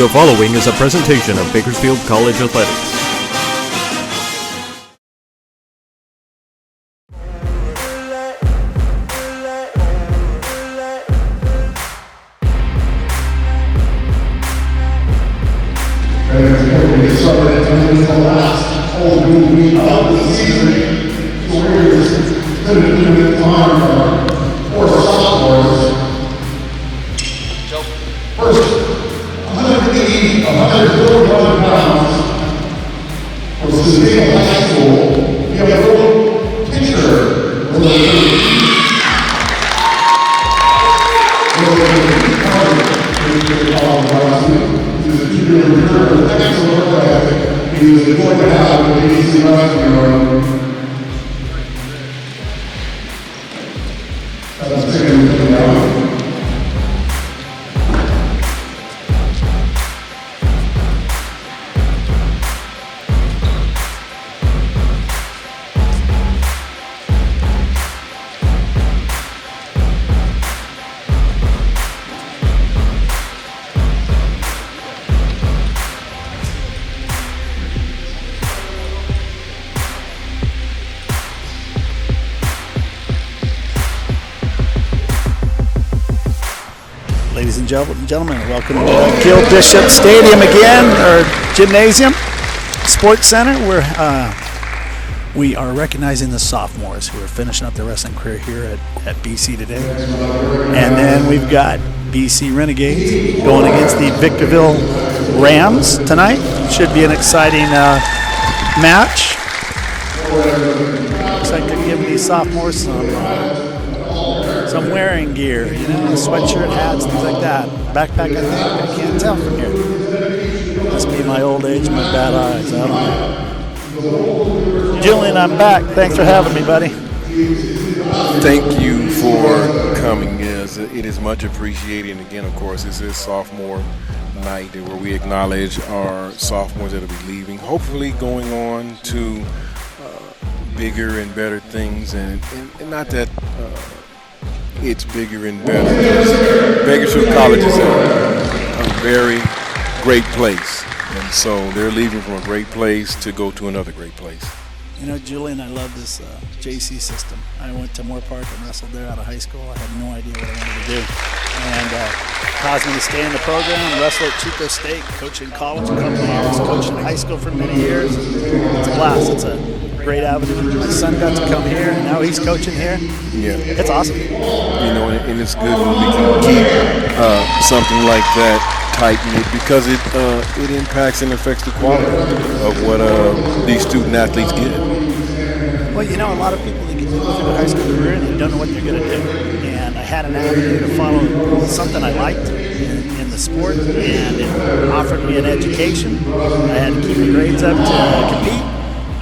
The following is a presentation of Bakersfield College Athletics. Ladies and gentlemen, welcome to Gil Bishop Stadium again, or Gymnasium Sports Center, where we are recognizing the sophomores who are finishing up their wrestling career here at BC today. And then we've got BC Renegades going against the Victorville Rams tonight. Should be an exciting match. Looks like they're giving these sophomores some wearing gear, you know, sweatshirt, hats, things like that. Backpack, I can't tell from here. Must be my old age, my bad eyes, I don't know. Julian, I'm back. Thanks for having me, buddy. Thank you for coming. Yes, it is much appreciated. And again, of course, this is sophomore night where we acknowledge our sophomores that will be leaving, hopefully going on to bigger and better things, and not that it's bigger and better. Bakersfield College is a very great place, and so they're leaving from a great place to go to another great place. You know, Julian, I love this JC system. I went to Moore Park and wrestled there out of high school. I had no idea what I wanted to do, and caused me to stay in the program, wrestle at Chico State, coach in college a couple of years, coach in high school for many years. It's a blast. It's a great avenue. My son got to come here, and now he's coaching here. Yeah, it's awesome. You know, and it's good when we can keep something like that tight-knit, because it impacts and affects the quality of what these student athletes get. Well, you know, a lot of people, they go through their high school career and they don't know what they're going to do. And I had an avenue to follow something I liked in the sport, and it offered me an education. I had to keep my grades up to compete.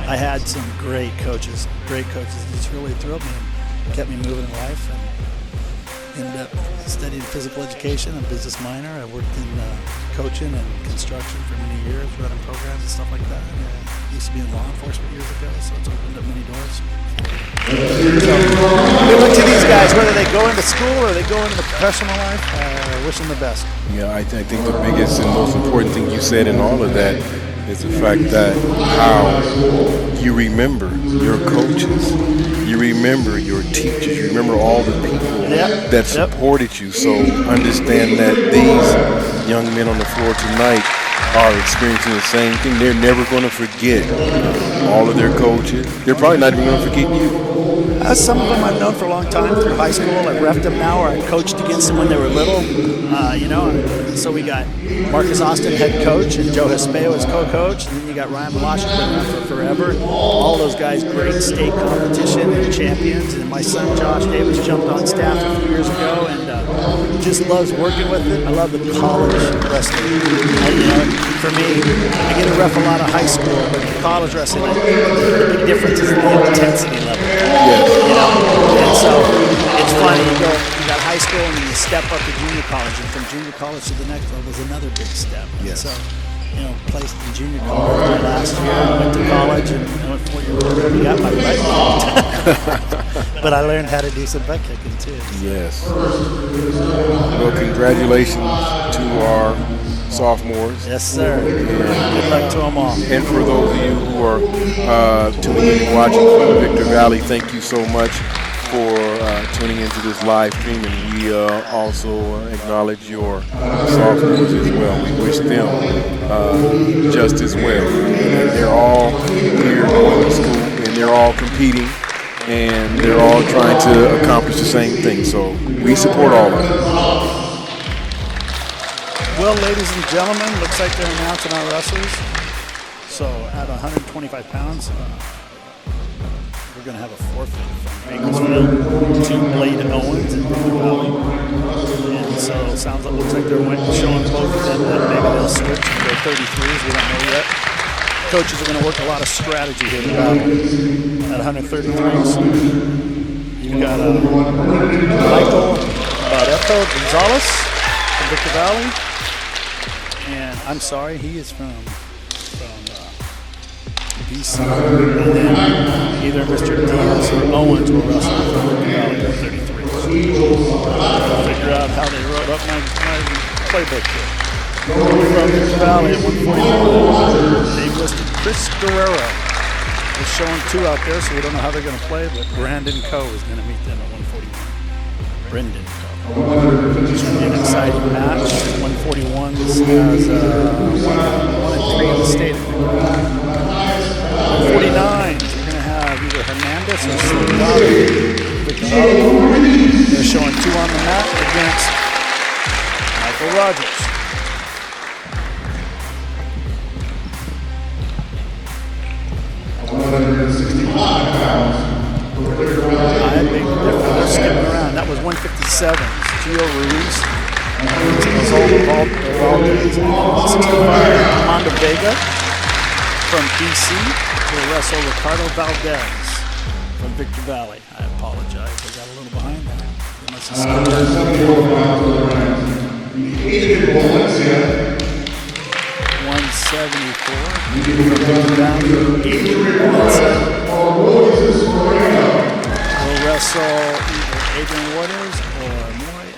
I had some great coaches. It's really thrilled me and kept me moving in life. And ended up studying physical education, a business minor. I worked in coaching and construction for many years, running programs and stuff like that. I used to be in law enforcement years ago, so it's opened up many doors. So, we look to these guys, whether they go into school or they go into the professional life, I wish them the best. Yeah, I think the biggest and most important thing you said in all of that is the fact that how you remember your coaches, you remember your teachers, you remember all the people that supported you. So understand that these young men on the floor tonight are experiencing the same thing. They're never going to forget all of their coaches. They're probably not even going to forget you. Some of them I've known for a long time through high school. I've reffed them now, or I coached against them when they were little. You know, so we got Marcus Austin, head coach, and Joe Hespeo as co-coach. And then you got Ryan Malash, who's been around for forever. All those guys, great state competition and champions. And my son, Josh Davis, jumped on staff a few years ago and just loves working with it. I love the college wrestling. You know, for me, I get to ref a lot of high school, but college wrestling, I think the big difference is the intensity level. Yes. You know, and so it's funny. You got high school and then you step up to junior college, and from junior college to the next level is another big step. Yes. So, you know, placed in junior college last year. I went to college and I went 4 years program. You got my butt kicked. But I learned how to do some butt kicking too. Yes. Well, congratulations to our sophomores. Yes, sir. Good luck to them all. And for those of you who are tuning in and watching from Victor Valley, thank you so much for tuning into this live stream, and we also acknowledge your sophomores as well. We wish them just as well. They're all here going to school, and they're all competing, and they're all trying to accomplish the same thing. So we support all of them. Well, ladies and gentlemen, looks like they're announcing our wrestlers. So at 125 pounds, we're going to have a forfeit from Bakersfield to Blade Owens in Baker Valley. And so it looks like they're showing both of them that maybe they'll switch to their 33s. We don't know yet. Coaches are going to work a lot of strategy here in battle at 133s. You've got Michael Barreto Gonzalez from Baker Valley. And I'm sorry, he is from BC. And then either Mr. Diaz or Owens will wrestle from Baker Valley at 33. Figure out how they wrote up my playbook here. From Baker Valley at 141, they listed Chris Guerrero. They're showing two out there, so we don't know how they're going to play, but Brandon Coe is going to meet them at 141. Brendan Coe. It's going to be an exciting match. 141s has 1 and 3 in the state. 149s, we're going to have either Hernandez or Salgado. They're showing two on the mat against Michael Rogers. They're skipping around. That was 157s. Gio Ruiz, Valdez, 165. Armando Vega from BC will wrestle Ricardo Valdez from Victor Valley. I apologize. I got a little behind there. They must have skipped that. 174. Victor Valley. Will wrestle either Adrian Waters or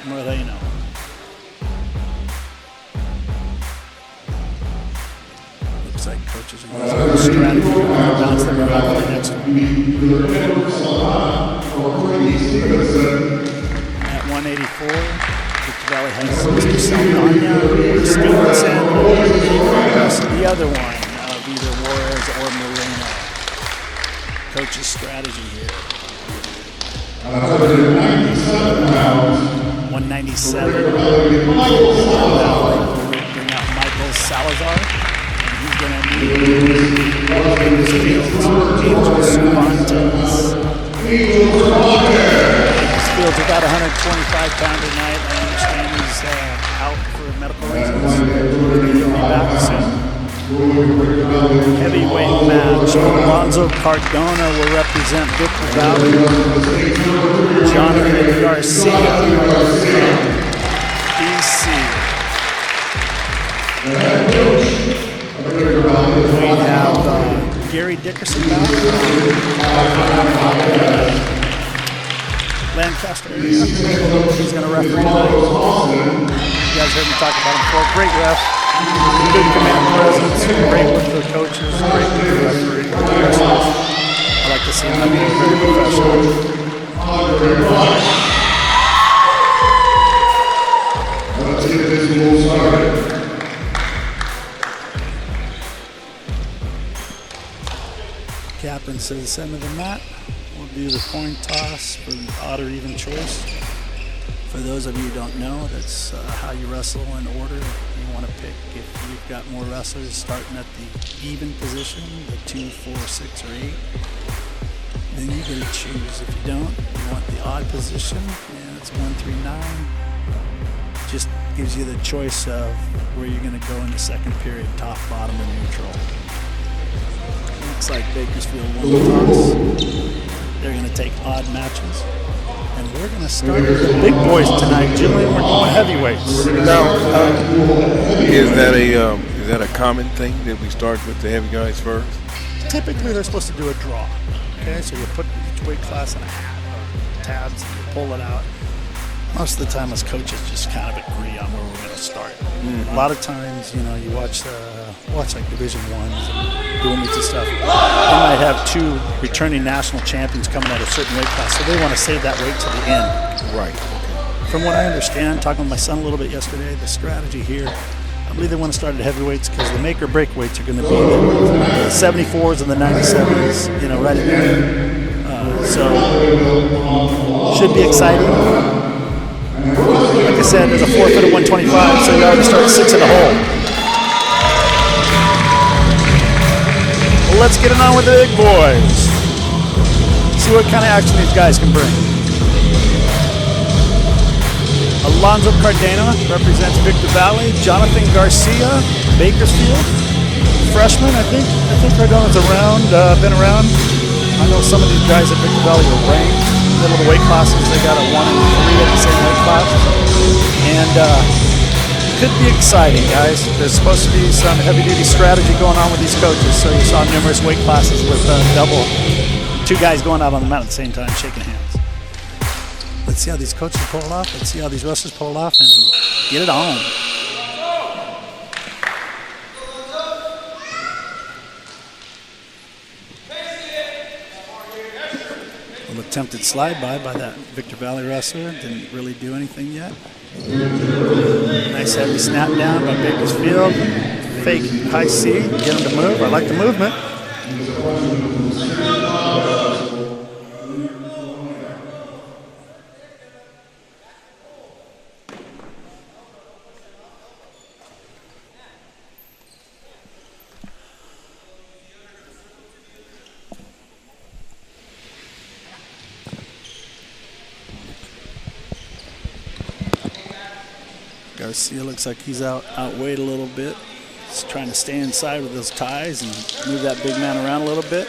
Moreno. Looks like coaches are going to use a strategy to bounce them around for the next one. At 184, Victor Valley has Mr. Saldana, Stevenson, the other one of either Juarez or Moreno. Coach's strategy here. 197. Bring out Michael Salazar. And he's going to meet Bakersfield's Angel Cervantes. Bakersfield's about 125 pounder tonight. I understand he's out for medical reasons. He'll be back soon. Heavyweight match. Alonzo Cardona will represent Victor Valley. Jonathan Garcia, BC. We have Gary Dickerson back. Lancaster area. He's going to referee tonight. You guys heard me talk about him before. Great ref. Good command presence, great with the coaches, great with the referee. I like to see him be very professional. Let's get this move started. Captain says center of the mat. We'll do the coin toss for the odd or even choice. For those of you who don't know, that's how you wrestle in order. You want to pick if you've got more wrestlers starting at the even position, the 2, 4, 6, or 8. Then you get to choose. If you don't, you want the odd position, and it's 1, 3, 9. Just gives you the choice of where you're going to go in the second period, top, bottom, or neutral. Looks like Bakersfield won the toss. They're going to take odd matches. And we're going to start with the big boys tonight. Julian, we're going heavyweights. Now, is that a common thing that we start with the heavy guys first? Typically, they're supposed to do a draw. Okay, so you put each weight class in a hat or tabs and you pull it out. Most of the time, us coaches just kind of agree on where we're going to start. A lot of times, you know, you watch like Division Ones and dual meets and stuff. They might have 2 returning national champions coming at a certain weight class, so they want to save that weight to the end. Right. From what I understand, talking with my son a little bit yesterday, the strategy here, I believe they want to start at heavyweights because the make or break weights are going to be the 74s and the 97s, you know, right in there. So should be exciting. Like I said, there's a forfeit at 125, so you already start 6 in the hole. Well, let's get it on with the big boys. See what kind of action these guys can bring. Alonzo Cardena represents Victor Valley. Jonathan Garcia, Bakersfield, freshman. I think Cardena's been around. I know some of these guys at Victor Valley are ranked. Middle of the weight classes, they got a 1 and 3 at the same weight class. And could be exciting, guys. There's supposed to be some heavy-duty strategy going on with these coaches. So you saw numerous weight classes with 2 guys going out on the mat at the same time, shaking hands. Let's see how these coaches pull it off. Let's see how these wrestlers pull it off and get it on. A little attempted slide by that Victor Valley wrestler. Didn't really do anything yet. Nice heavy snap down by Bakersfield. Fake high C. Get him to move. I like the movement. Garcia looks like he's outweighed a little bit. He's trying to stay inside with those ties and move that big man around a little bit.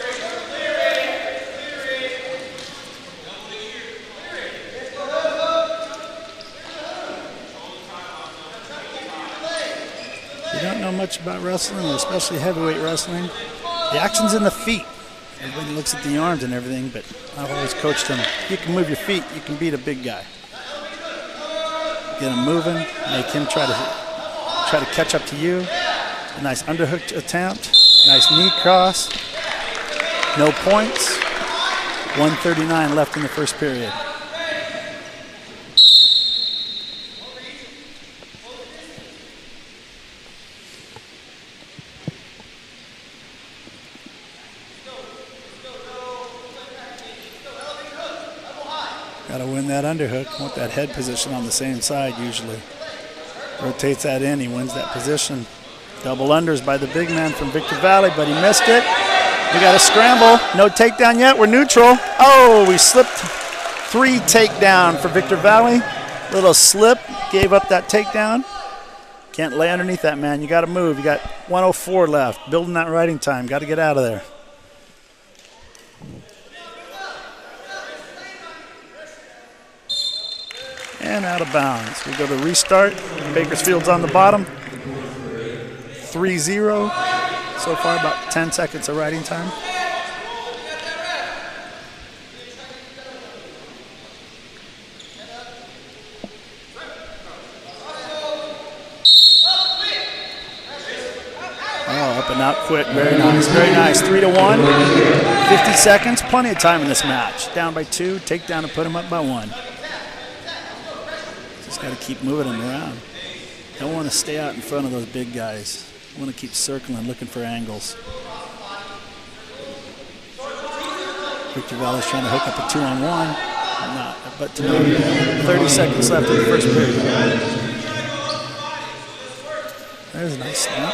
If you don't know much about wrestling, especially heavyweight wrestling, the action's in the feet. Everybody looks at the arms and everything, but I've always coached them. You can move your feet, you can beat a big guy. Get him moving, make him try to catch up to you. A nice underhook attempt, nice knee cross. No points. 1:39 left in the first period. Got to win that underhook. Want that head position on the same side usually. Rotates that in, he wins that position. Double unders by the big man from Victor Valley, but he missed it. We got a scramble. No takedown yet. We're neutral. Oh, we slipped. 3 takedown for Victor Valley. Little slip. Gave up that takedown. Can't lay underneath that, man. You got to move. You got 1:04 left. Building that riding time. Got to get out of there. And out of bounds. We go to restart. Bakersfield's on the bottom. 3-0. So far, about 10 seconds of riding time. Oh, up and out quick. Very nice. Very nice. 3-1. 50 seconds. Plenty of time in this match. Down by 2. Take down and put him up by 1. Just got to keep moving him around. Don't want to stay out in front of those big guys. Want to keep circling, looking for angles. Victor Valley's trying to hook up a 2-on-1. Not, but to 30 seconds left in the first period. There's a nice snap.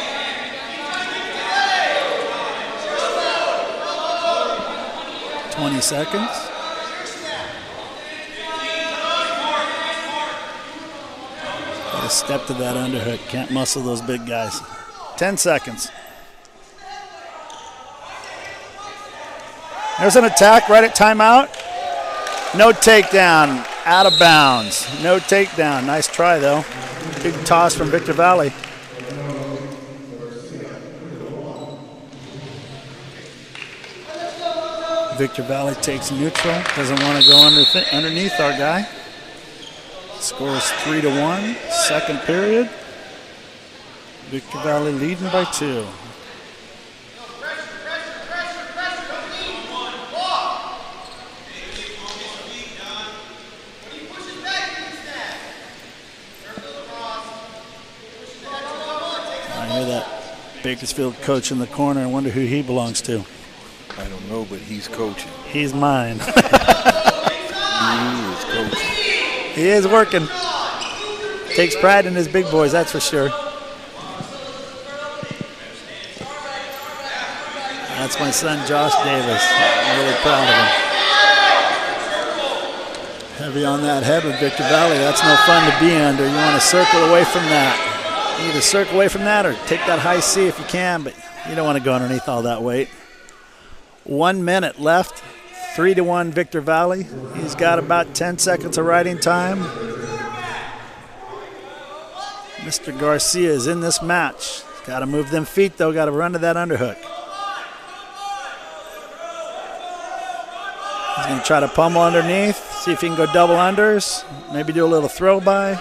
$20 seconds. Got to step to that underhook. Can't muscle those big guys. 10 seconds. There's an attack right at timeout. No takedown. Out of bounds. No takedown. Nice try, though. Big toss from Victor Valley. Victor Valley takes neutral. Doesn't want to go underneath our guy. Score is 3-1. Second period. Victor Valley leading by 2. I hear that Bakersfield coach in the corner. I wonder who he belongs to. I don't know, but he's coaching. He's mine. He is coaching. He is working. Takes pride in his big boys, that's for sure. That's my son, Josh Davis. I'm really proud of him. Heavy on that head with Victor Valley. That's no fun to be under. You want to circle away from that. You either circle away from that or take that high C if you can, but you don't want to go underneath all that weight. 1 minute left. 3-1 Victor Valley. He's got about 10 seconds of riding time. Mr. Garcia is in this match. Got to move them feet, though. Got to run to that underhook. He's going to try to pummel underneath, see if he can go double unders, maybe do a little throw by.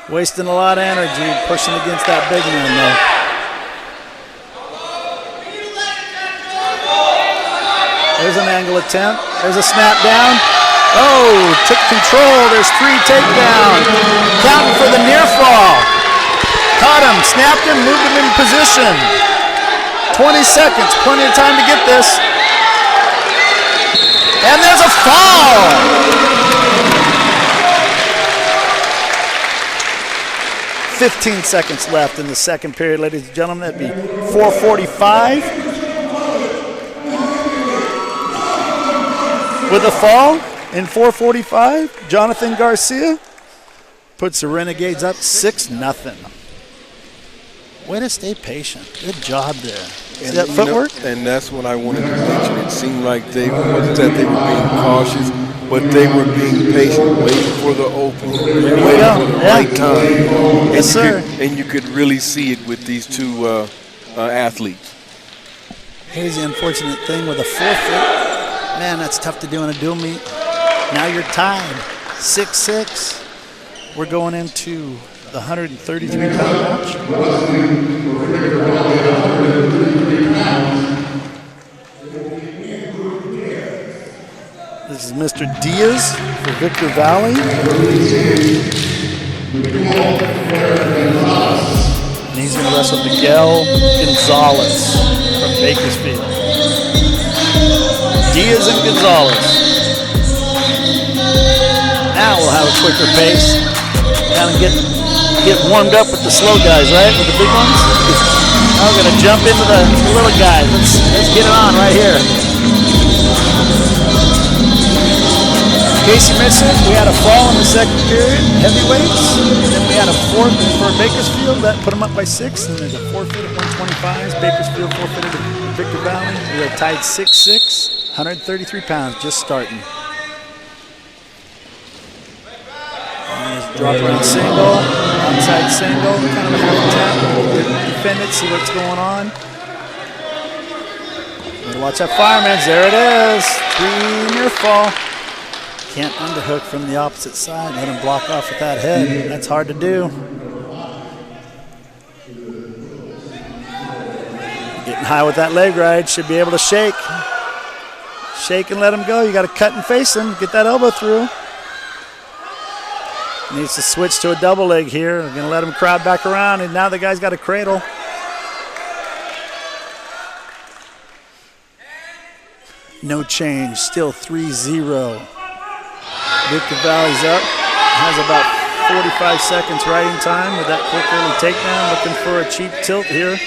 Wasting a lot of energy, pushing against that big man, though. There's an angle attempt. There's a snap down. Oh, took control. There's 3 takedown. Counting for the near fall. Caught him, snapped him, moved him in position. 20 seconds, plenty of time to get this. And there's a fall. "15 seconds left in the second period, ladies and gentlemen. That'd be 4:45. With a fall in 4:45, Jonathan Garcia puts the Renegades up 6-0. Way to stay patient. Good job there. See that footwork? And that's what I wanted to mention. It seemed like they wasn't that they were being cautious, but they were being patient, waiting for the opening, waiting for the right time. Yes, sir. And you could really see it with these two athletes. Here's the unfortunate thing with a forfeit. Man, that's tough to do in a dual meet. Now you're tied, 6-6. We're going into the 133-pound match. This is Mr. Diaz for Victor Valley. And he's going to wrestle Miguel Gonzalez from Bakersfield. Diaz and Gonzalez. Now we'll have a quicker pace. Kind of get warmed up with the slow guys, right? With the big ones. Now we're going to jump into the little guys. Let's get it on right here. In case you missed it, we had a fall in the second period, heavyweights. Then we had a forfeit for Bakersfield. That put them up by 6. And there's a forfeit at 125. Bakersfield forfeited to Victor Valley. We are tied 6-6. 133 pounds, just starting. Drop around single, outside single, kind of a half tap. Defend it, see what's going on. Watch that fireman's, there it is. 3 near fall. Can't underhook from the opposite side. Let him block off with that head. That's hard to do. Getting high with that leg ride, should be able to shake. Shake and let him go. You got to cut and face him. Get that elbow through. Needs to switch to a double leg here. We're going to let him crowd back around, and now the guy's got a cradle. No change. Still 3-0. Victor Valley's up. Has about 45 seconds riding time with that quick early takedown. Looking for a cheap tilt here.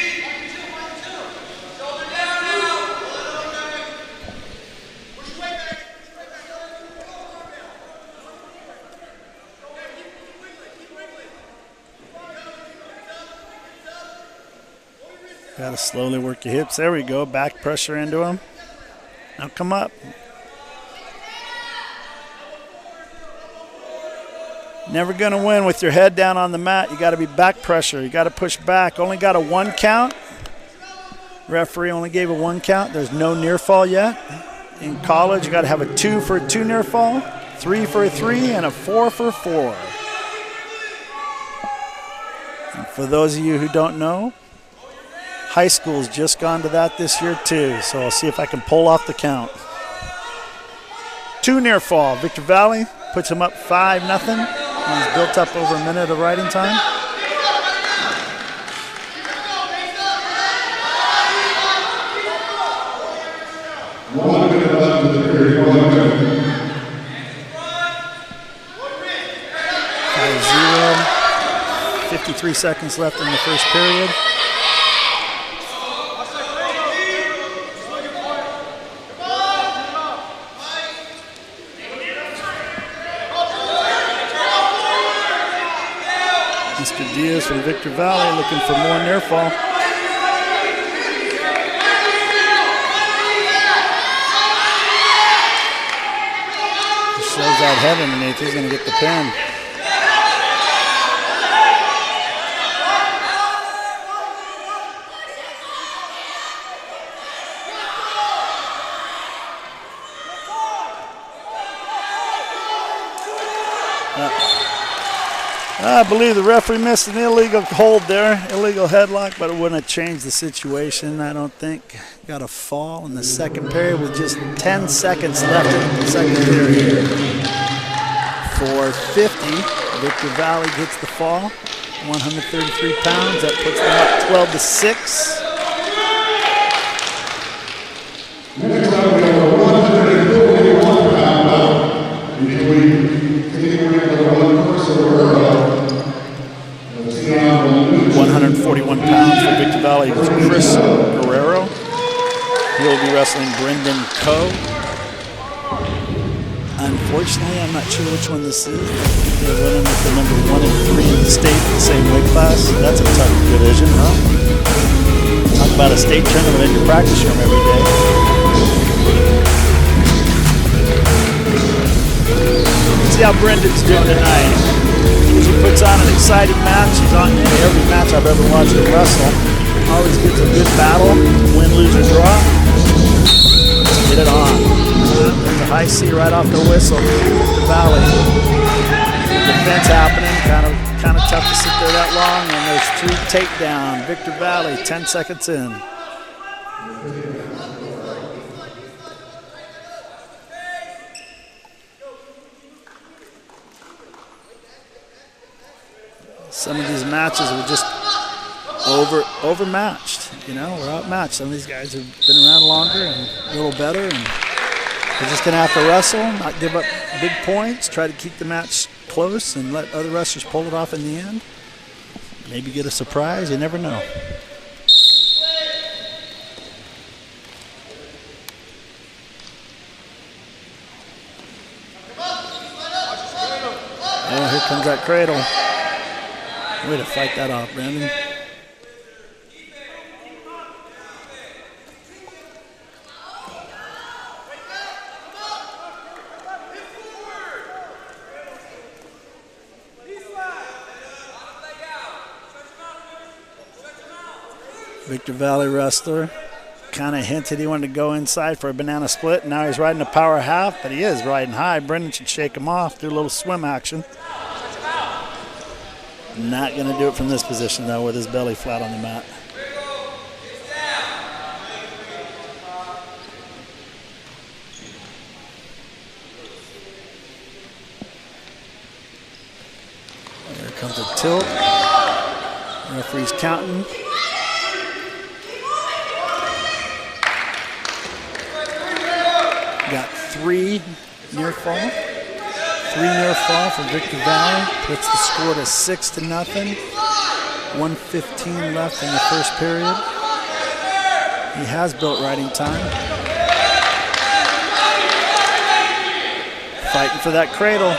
Got to slowly work your hips. There we go. Back pressure into him. Now come up. Never going to win with your head down on the mat. You got to be back pressure. You got to push back. Only got a 1 count. Referee only gave a 1 count. There's no near fall yet. In college, you got to have a 2 for a 2 near fall. 3 for a 3 and a 4 for 4. And for those of you who don't know, high school's just gone to that this year too, so I'll see if I can pull off the count. 2 near fall. Victor Valley puts him up 5-0. He's built up over a minute of riding time. Zero. 53 seconds left in the first period. Mr. Diaz from Victor Valley looking for more near fall. He shows that head underneath. He's going to get the pin. I believe the referee missed an illegal hold there, illegal headlock, but it wouldn't have changed the situation, I don't think. Got a fall in the second period with just 10 seconds left in the second period. For 50, Victor Valley gets the fall, 133 pounds. That puts them up 12-6. £141 for Victor Valley is Chris Guerrero. He'll be wrestling Brendan Coe. Unfortunately, I'm not sure which one this is. They're running with the number 1 and 3 in the state, the same weight class. That's a tough division, huh? Talk about a state tournament in your practice room every day. Let's see how Brendan's doing tonight. He puts on an exciting match. He's on every match I've ever watched him wrestle. Always gets a good battle, win, lose, or draw. Get it on. There's a high C right off the whistle. The Valley. Defense happening. Kind of tough to sit there that long. And there's 3 takedown. Victor Valley, 10 seconds in. Some of these matches were just overmatched. You know, we're outmatched. Some of these guys have been around longer and a little better, and they're just going to have to wrestle, not give up big points, try to keep the match close and let other wrestlers pull it off in the end. Maybe get a surprise. You never know. Oh, here comes that cradle. Way to fight that off, Brandon. Victor Valley wrestler kind of hinted he wanted to go inside for a banana split. Now he's riding a power half, but he is riding high. Brendan should shake him off, do a little swim action. Not going to do it from this position, though, with his belly flat on the mat. Here comes a tilt. Referee's counting. Got 3 near fall. 3 near fall for Victor Valley. Puts the score to 6-0. 1:15 left in the first period. He has built riding time. Fighting for that cradle.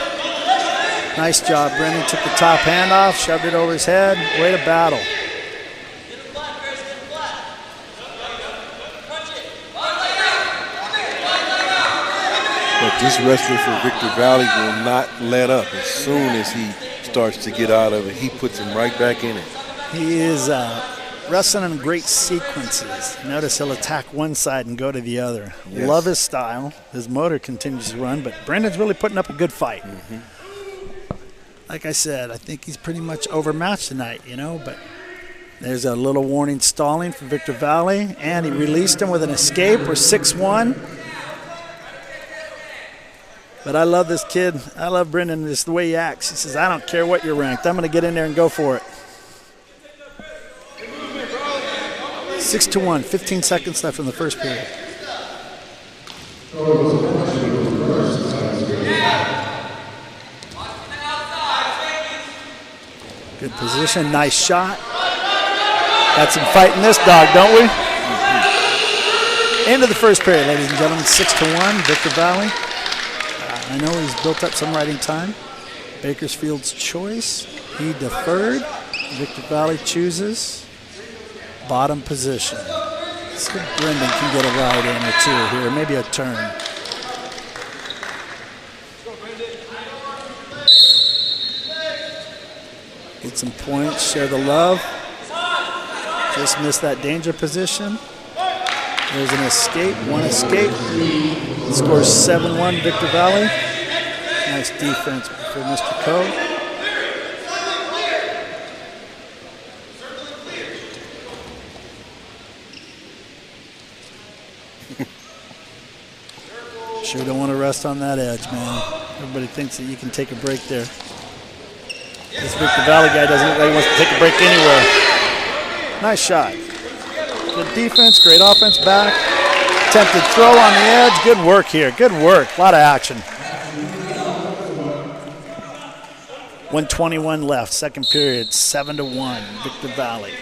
Nice job, Brendan. Took the top hand off, shoved it over his head. Way to battle. But this wrestler for Victor Valley will not let up. As soon as he starts to get out of it, he puts him right back in it. He is wrestling in great sequences. Notice he'll attack one side and go to the other. Yes. Love his style. His motor continues to run, but Brendan's really putting up a good fight. Like I said, I think he's pretty much overmatched tonight, but there's a little warning stalling for Victor Valley, and he released him with an escape. We're 6-1. But I love this kid. I love Brendan, just the way he acts. He says, I don't care what you're ranked. I'm going to get in there and go for it. 6-1, 15 seconds left in the first period. Good position, nice shot. Got some fight in this dog, don't we? End of the first period, ladies and gentlemen. 6-1, Victor Valley. I know he's built up some riding time. Bakersfield's choice. He deferred. Victor Valley chooses bottom position. Let's see if Brendan can get a ride in or two here, maybe a turn. Get some points, share the love. Just missed that danger position. There's an escape, one escape. Scores 7-1, Victor Valley. Nice defense for Mr. Coe. Sure don't want to rest on that edge, man. Everybody thinks that you can take a break there. This Victor Valley guy doesn't look like he wants to take a break anywhere. Nice shot. Good defense, great offense back. Attempted throw on the edge. Good work here. Good work. A lot of action. 1:21 left. Second period. 7-1. Victor Valley.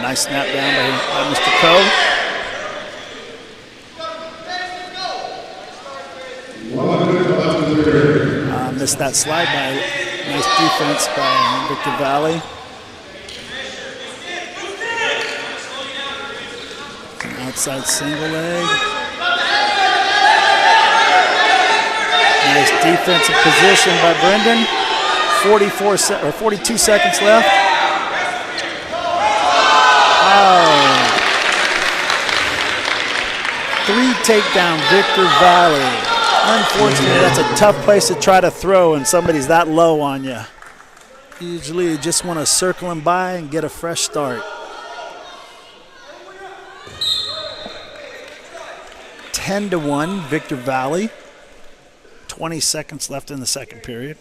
Nice snap down by Mr. Coe. Missed that slide by nice defense by Victor Valley. An outside single leg. Nice defensive position by Brendan. 42 seconds left. Oh. 3 takedown, Victor Valley. Unfortunately, that's a tough place to try to throw when somebody's that low on you. Usually you just want to circle him by and get a fresh start. 10-1, Victor Valley. 20 seconds left in the second period.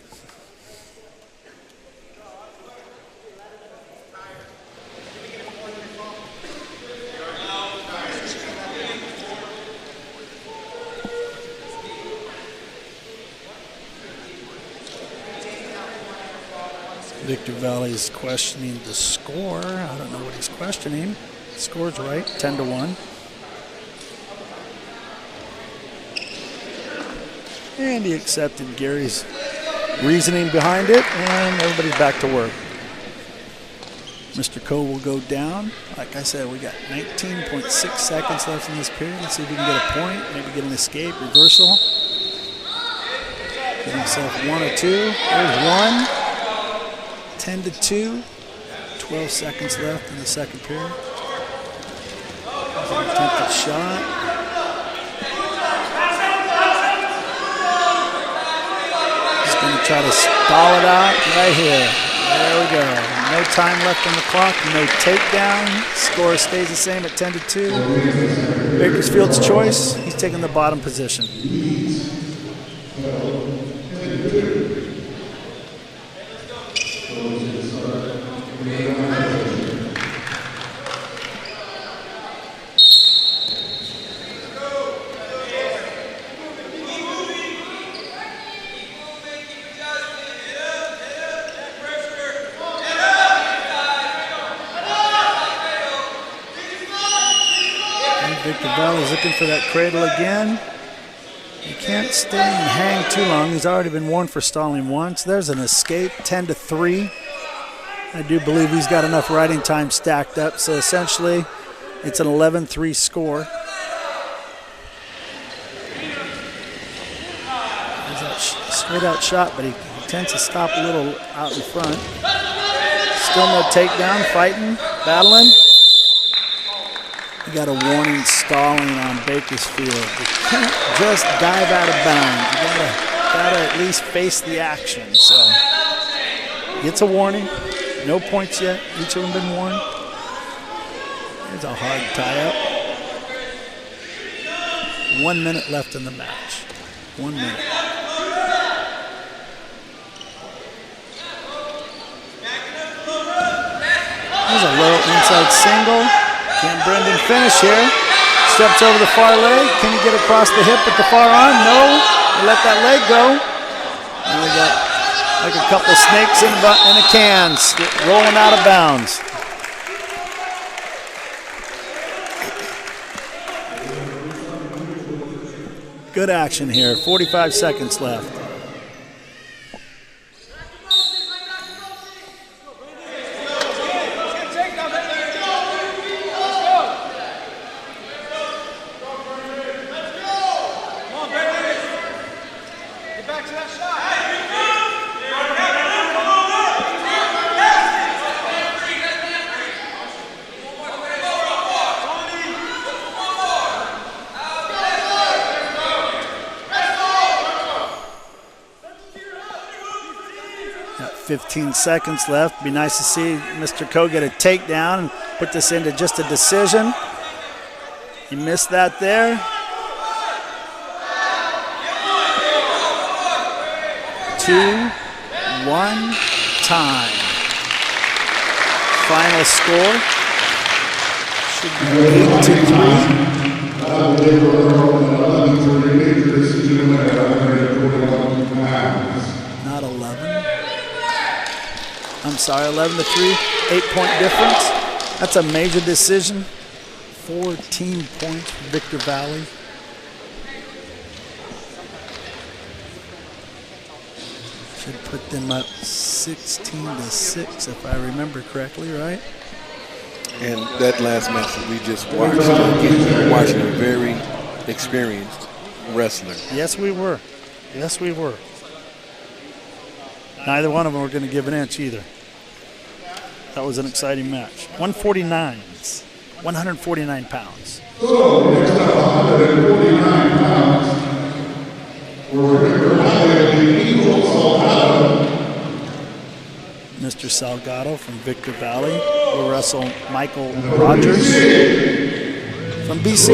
Victor Valley is questioning the score. I don't know what he's questioning. The score's right, 10-1. And he accepted Gary's reasoning behind it, and everybody's back to work. Mr. Coe will go down. Like I said, we got 19.6 seconds left in this period. Let's see if we can get a point, maybe get an escape, reversal. Get himself 1 or 2. There's 1. 10-2, 12 seconds left in the second period. An attempted shot. Just going to try to stall it out right here. There we go. No time left on the clock, no takedown. Score stays the same at 10-2. Bakersfield's choice, he's taking the bottom position. Victor Valley's looking for that cradle again. He can't stay and hang too long. He's already been warned for stalling once. There's an escape, 10-3. I do believe he's got enough riding time stacked up, so essentially it's an 11-3 score. straight out shot, but he tends to stop a little out in front. Still no takedown, fighting, battling. We got a warning stalling on Bakersfield. You can't just dive out of bounds. You gotta at least face the action. So gets a warning. No points yet. Each of them been warned. There's a hard tie-up. 1 minute left in the match. 1 minute. There's a low inside single. Can Brendan finish here? Steps over the far leg. Can he get across the hip with the far arm? No. They let that leg go. And we got like a couple snakes in a can rolling out of bounds. Good action here. 45 seconds left. Got 15 seconds left. Be nice to see Mr. Coe get a takedown and put this into just a decision. He missed that there. 2-1 time. Final score should be 8-3. Not 11. I'm sorry, 11-3. 8-point difference. That's a major decision. 14 points for Victor Valley. Should put them up 16-6 if I remember correctly, right? And that last match that we just watched, we were watching a very experienced wrestler. Yes, we were. Yes, we were. Neither one of them were going to give an inch either. That was an exciting match. 149s, 149 pounds. So, next up, 149 pounds. For Victor Valley, the Eagle Salgado. Mr. Salgado from Victor Valley will wrestle Michael Rogers from BC.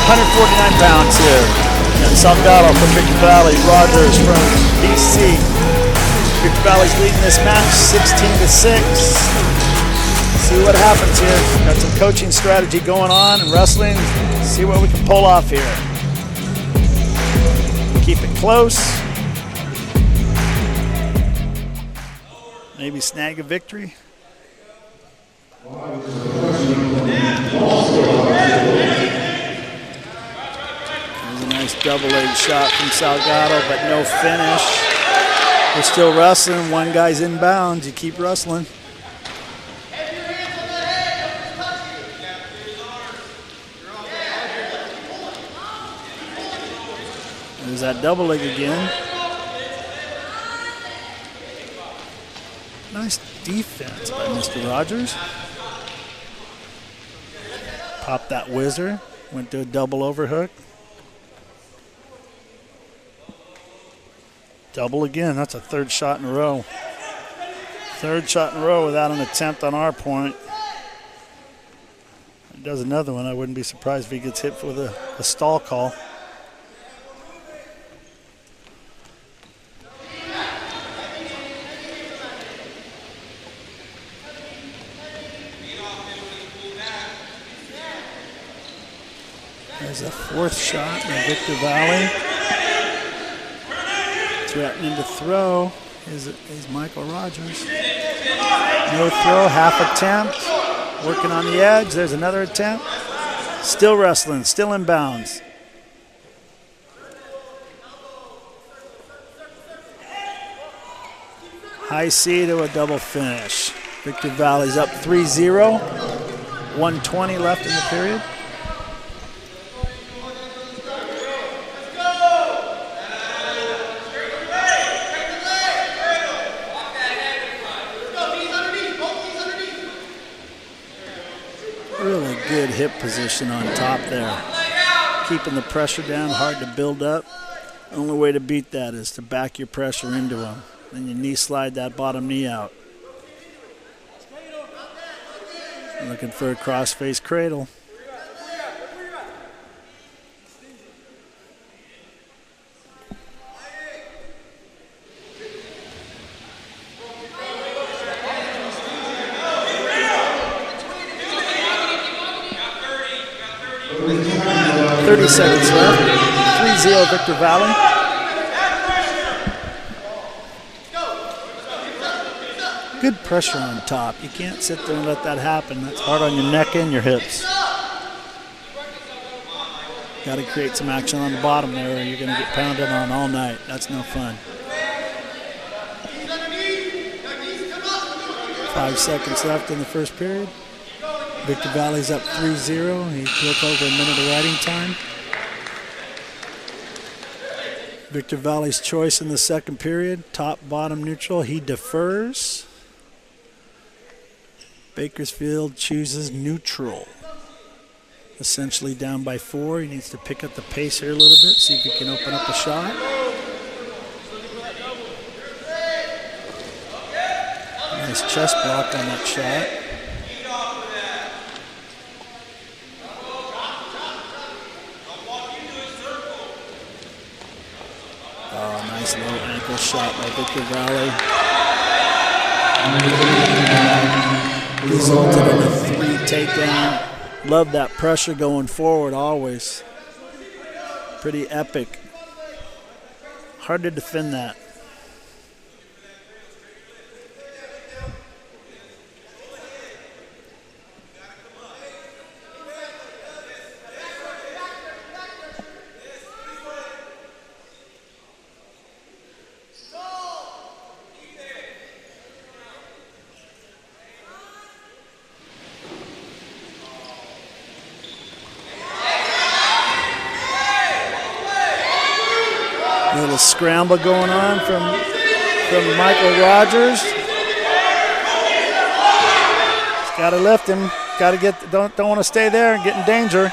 149 pounds here. And Salgado from Victor Valley, Rogers from BC. Victor Valley's leading this match 16-6. See what happens here. Got some coaching strategy going on and wrestling. See what we can pull off here. Keep it close. Maybe snag a victory. Double leg shot from Salgado, but no finish. We're still wrestling. One guy's inbounds. You keep wrestling. There's that double leg again. Nice defense by Mr. Rogers. Popped that whizzer. Went to a double overhook. Double again. That's a third shot in a row. Third shot in a row without an attempt on our point. He does another one. I wouldn't be surprised if he gets hit with a stall call. There's a fourth shot in Victor Valley. Threatening to throw is Michael Rogers. No throw, half attempt. Working on the edge. There's another attempt. Still wrestling, still in bounds. High C to a double finish. Victor Valley's up 3-0. 1:20 left in the period. Really good hip position on top there. Keeping the pressure down, hard to build up. Only way to beat that is to back your pressure into him. Then you knee slide that bottom knee out. Looking for a cross-face cradle. Seconds left. 3-0 Victor Valley. Good pressure on top. You can't sit there and let that happen. That's hard on your neck and your hips. Got to create some action on the bottom there or you're going to get pounded on all night. That's no fun. 5 seconds left in the first period. Victor Valley's up 3-0. He broke over a minute of riding time. Victor Valley's choice in the second period, top, bottom, neutral. He defers. Bakersfield chooses neutral. Essentially down by 4. He needs to pick up the pace here a little bit, see if he can open up a shot. Nice chest block on that shot. Oh, nice low ankle shot by Victor Valley. Resulted in a 3 takedown. Love that pressure going forward always. Pretty epic. Hard to defend that. Little scramble going on from Michael Rogers. He's got to lift him. Got to get. Don't want to stay there and get in danger.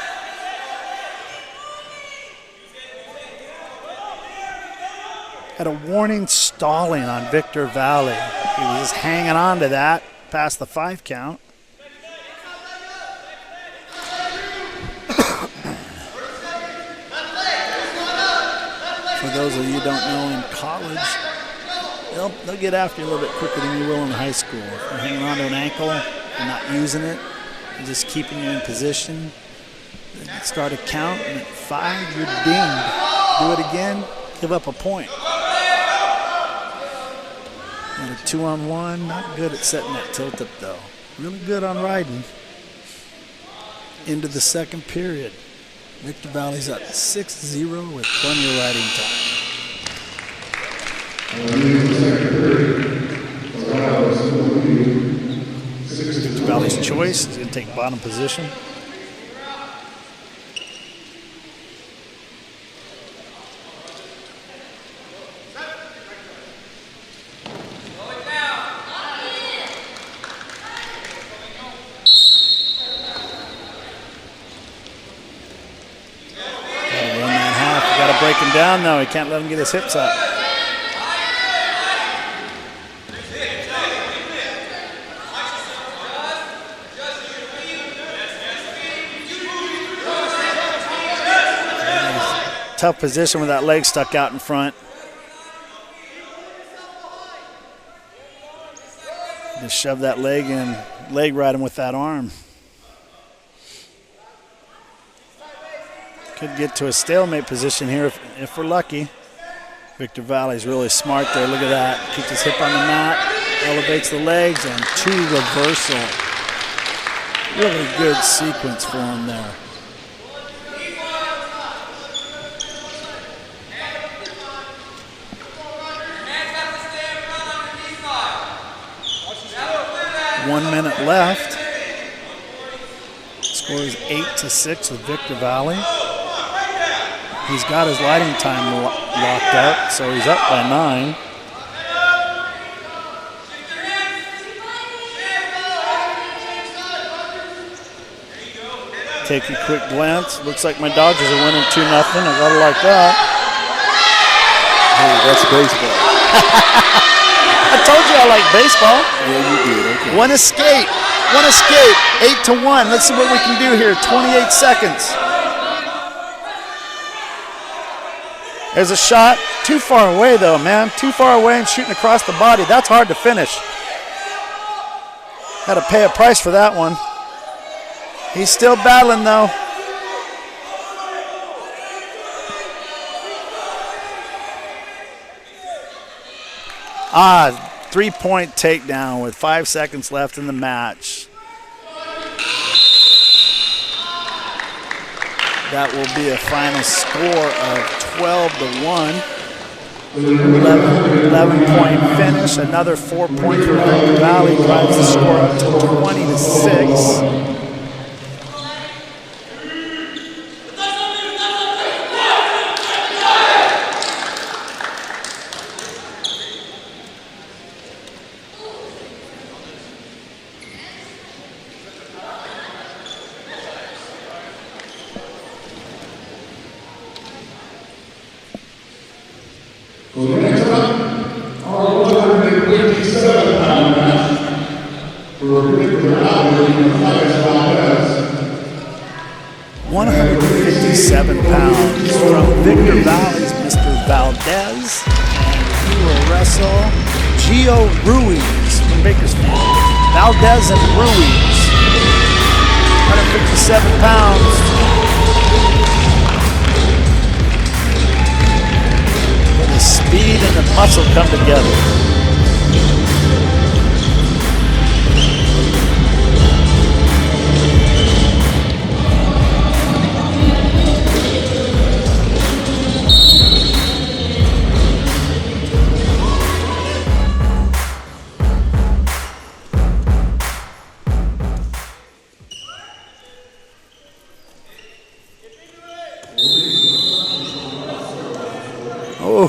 Had a warning stalling on Victor Valley. He was just hanging on to that past the 5 count. For those of you who don't know, in college, they'll get after you a little bit quicker than you will in high school. If you're hanging on to an ankle and not using it, and just keeping you in position, then you start a count, and at 5, you're dinged. Do it again, give up a point. And a 2-on-1, not good at setting that tilt up though. Really good on riding. Into the second period. Victor Valley's up 6-0 with plenty of riding time. Victor Valley's choice is going to take bottom position. Break him down though, he can't let him get his hips up. Tough position with that leg stuck out in front. Just shove that leg in, leg ride him with that arm. Could get to a stalemate position here if we're lucky. Victor Valley's really smart there. Look at that. Keeps his hip on the mat, elevates the legs, and 2 reversal. Really good sequence for him there. 1 minute left. Score is 8-6 with Victor Valley. He's got his lighting time locked up, so he's up by 9. Take a quick glance. Looks like my Dodgers are winning 2-0. I gotta like that. Hey, that's baseball. I told you I like baseball. Yeah, you did. Okay. One escape. 8-1. Let's see what we can do here. 28 seconds. There's a shot. Too far away, though, man. Too far away and shooting across the body. That's hard to finish. Had to pay a price for that one. He's still battling, though. Three-point takedown with 5 seconds left in the match. That will be a final score of 12-1. 11-point finish. Another 4 points for Victor Valley drives the score up to 20-6. So the next up, our 157-pound match for Victor Valley and Matthias Valdez. 157 pounds from Victor Valley's Mr. Valdez. And he will wrestle Gio Ruiz from Bakersfield. Valdez and Ruiz. 157 pounds. The speed and the muscle come together.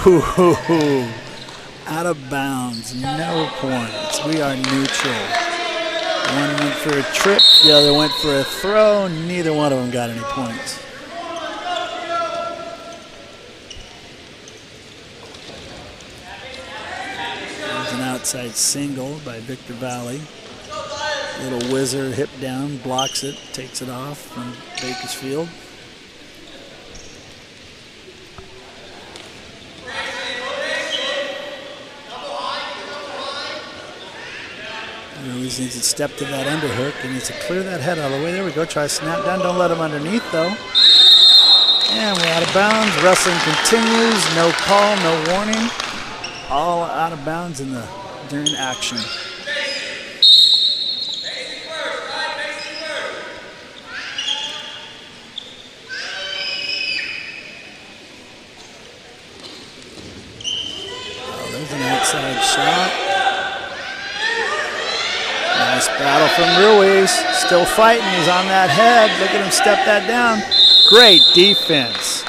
Oh, out of bounds, no points. We are neutral. One went for a trip, the other went for a throw. Neither one of them got any points. There's an outside single by Victor Valley. Little whizzer, hip down, blocks it, takes it off from Bakersfield. Ruiz needs to step to that underhook and needs to clear that head out of the way. There we go. Try to snap down. Don't let him underneath, though. And we're out of bounds. Wrestling continues. No call, no warning. All out of bounds during action. Oh, there's an outside shot. Nice battle from Ruiz. Still fighting. He's on that head. Look at him step that down. Great defense.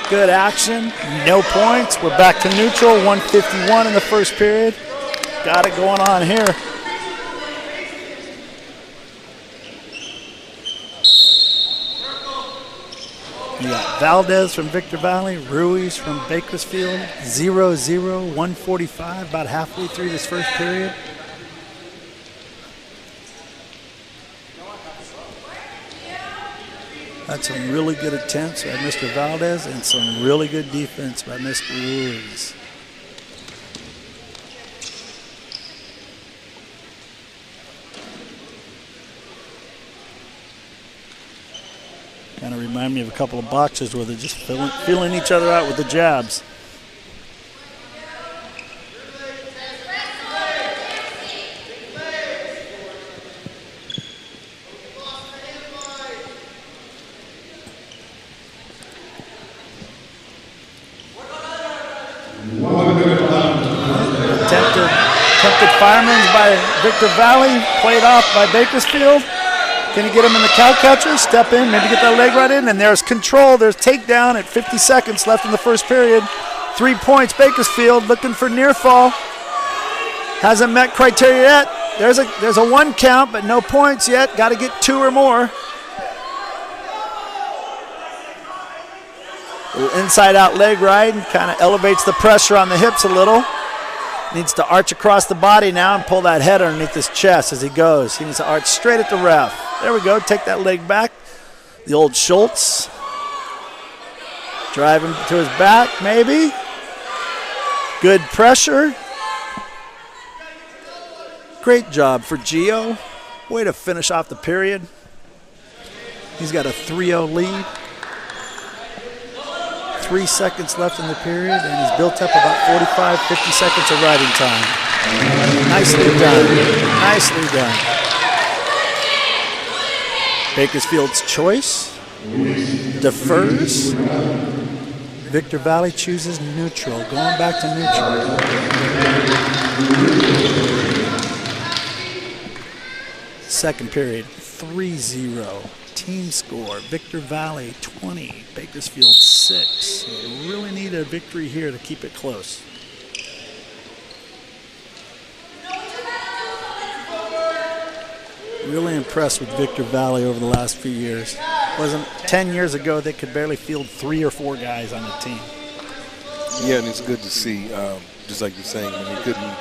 Good action. No points. We're back to neutral. 151 in the first period. Got it going on here. We got Valdez from Victor Valley, Ruiz from Bakersfield. 0-0, 145, about halfway through this first period. That's some really good attempts by Mr. Valdez and some really good defense by Mr. Ruiz. Kind of remind me of a couple of boxers where they're just feeling each other out with the jabs. Attempted Fireman's by Victor Valley, played off by Bakersfield. Can he get him in the cow catcher? Step in, maybe get that leg right in, and there's control. There's takedown at 50 seconds left in the first period. 3 points, Bakersfield looking for near fall. Hasn't met criteria yet. There's a 1 count, but no points yet. Got to get 2 or more. Inside out leg ride, kind of elevates the pressure on the hips a little. Needs to arch across the body now and pull that head underneath his chest as he goes. He needs to arch straight at the ref. There we go, take that leg back. The old Schultz. Drive him to his back, maybe. Good pressure. Great job for Gio. Way to finish off the period. He's got a 3-0 lead. 3 seconds left in the period, and he's built up about 45, 50 seconds of riding time. Nicely done. Nicely done. Bakersfield's choice. Defers. Victor Valley chooses neutral. Going back to neutral. Second period, 3-0. Team score, Victor Valley 20, Bakersfield 6. You really need a victory here to keep it close. Really impressed with Victor Valley over the last few years. Wasn't 10 years ago they could barely field 3 or 4 guys on the team. Yeah, and it's good to see, just like you're saying, when you couldn't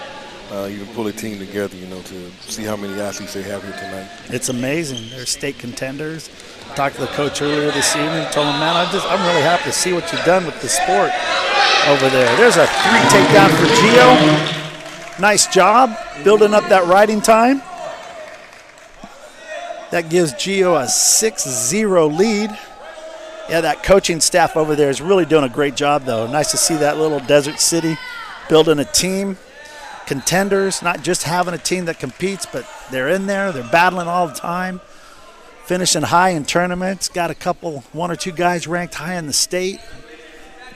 even pull a team together, to see how many athletes they have here tonight. It's amazing. They're state contenders. I talked to the coach earlier this evening, told him, man, I'm really happy to see what you've done with the sport over there. There's a 3 takedown for Gio. Nice job building up that riding time. That gives Gio a 6-0 lead. Yeah, that coaching staff over there is really doing a great job, though. Nice to see that little desert city building a team. Contenders, not just having a team that competes, but they're in there, they're battling all the time, finishing high in tournaments, got a 1 or 2 guys ranked high in the state.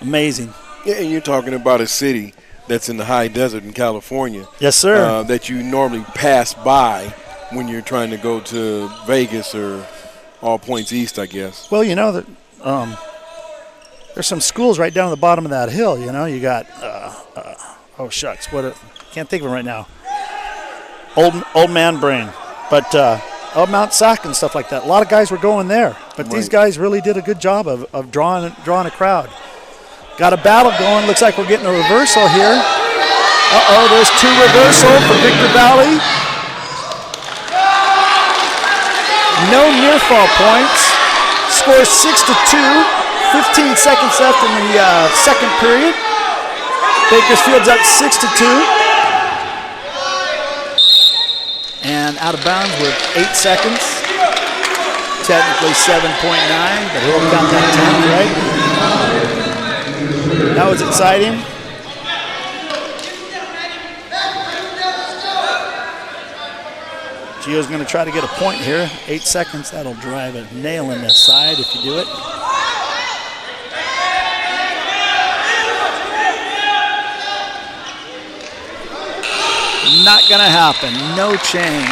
Amazing. Yeah, and you're talking about a city that's in the high desert in California. Yes, sir. That you normally pass by when you're trying to go to Vegas or all points east, I guess. Well, that there's some schools right down at the bottom of that hill, You got, oh, shucks, can't think of it right now. Old man brain. But Mount Sac and stuff like that. A lot of guys were going there. But These guys really did a good job of drawing a crowd. Got a battle going. Looks like we're getting a reversal here. Uh-oh, there's 2 reversal for Victor Valley. No near fall points. Score 6-2. 15 seconds left in the second period. Bakersfield's up 6-2. And out of bounds with 8 seconds. Technically 7.9, but he'll count that 10, right? That was exciting. Gio's going to try to get a point here. 8 seconds, that'll drive a nail in this side if you do it. Not going to happen. No change.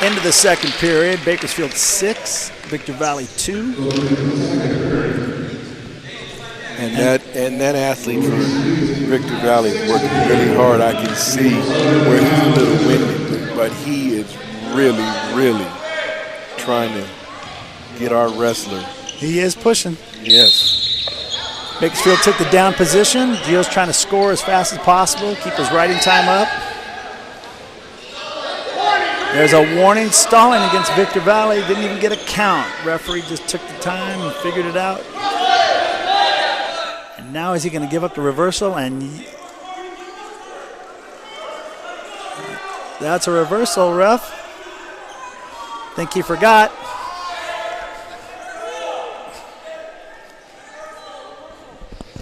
Into the second period. Bakersfield 6, Victor Valley 2. And that athlete from Victor Valley is working really hard. I can see where he's a little winded, but he is really, really trying to get our wrestler. He is pushing. Yes. Bakersfield took the down position. Gio's trying to score as fast as possible, keep his riding time up. There's a warning, stalling against Victor Valley. Didn't even get a count. Referee just took the time and figured it out. And now is he going to give up the reversal? And that's a reversal, ref. Think he forgot.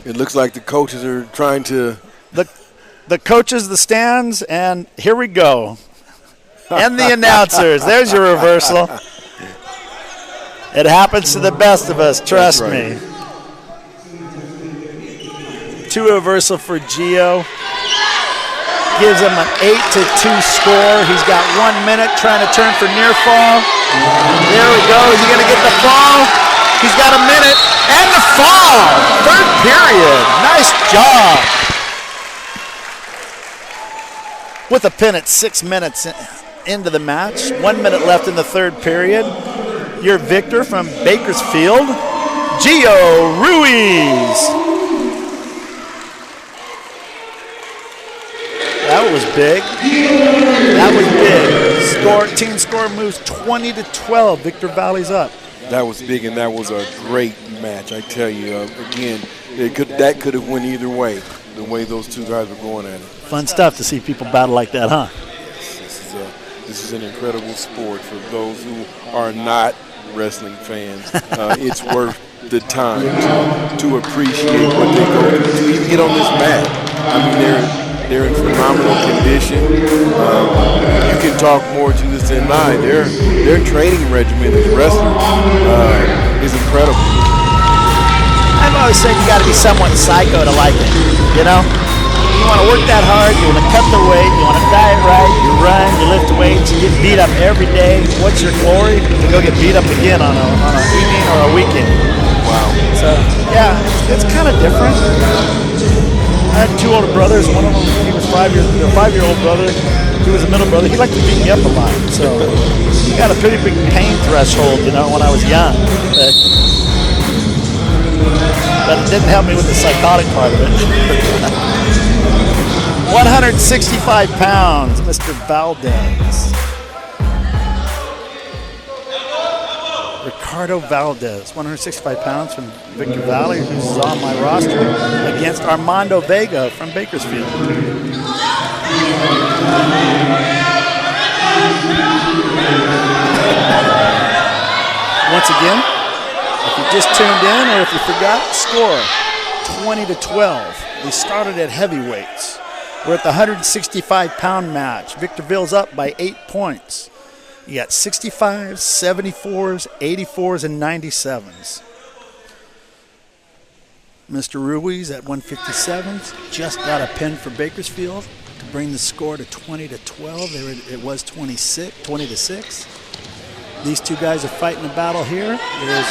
It looks like the coaches are trying to. The coaches, the stands, and here we go. And the announcers. There's your reversal. It happens to the best of us, trust me. 2 reversal for Gio. gives him an 8-2 score. He's got 1 minute trying to turn for near fall. There we go. Is he going to get the fall? He's got a minute and the fall. Third period. Nice job. With a pin at 6 minutes into the match. 1 minute left in the third period. Your victor from Bakersfield, Gio Ruiz. That was big. That was big. Team score moves 20-12. Victor Valley's up. That was big, and that was a great match. I tell you, again, that could have went either way, the way those two guys were going at it. Fun stuff to see people battle like that, huh? Yes, this is an incredible sport for those who are not wrestling fans. It's worth the time to appreciate what they go through to even get on this mat. I mean, they're in phenomenal condition. You can talk more to this than I. Their training regimen as wrestlers is incredible. I've always said you got to be somewhat psycho to like it, you know? You want to work that hard, you want to cut the weight, you want to diet right, you run, you lift weights, you get beat up every day. What's your glory? To go get beat up again on an evening or a weekend. Wow. So, yeah, it's kind of different. I had two older brothers. One of them, he was 5 years, their 5-year-old brother. He was a middle brother. He liked to beat me up a lot. So, he got a pretty big pain threshold, you know, when I was young. But it didn't help me with the psychotic part of it. 165 pounds, Mr. Valdez. Ricardo Valdez, 165 pounds from Victor Valley, who's on my roster, against Armando Vega from Bakersfield. Once again, if you just tuned in or if you forgot, score 20-12. We started at heavyweights. We're at the 165-pound match. Victorville's up by 8 points. You got 65s, 74s, 84s, and 97s. Mr. Ruiz at 157s just got a pin for Bakersfield to bring the score to 20-12. It was 20-6. These two guys are fighting a battle here. There's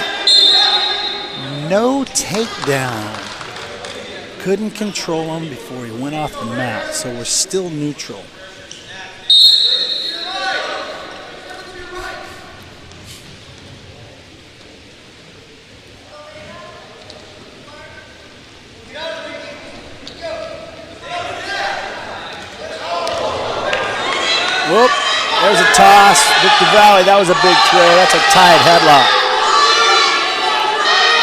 no takedown. Couldn't control him before he went off the mat, so we're still neutral. Whoop, there's a toss. Victor Valley, that was a big throw. That's a tied headlock.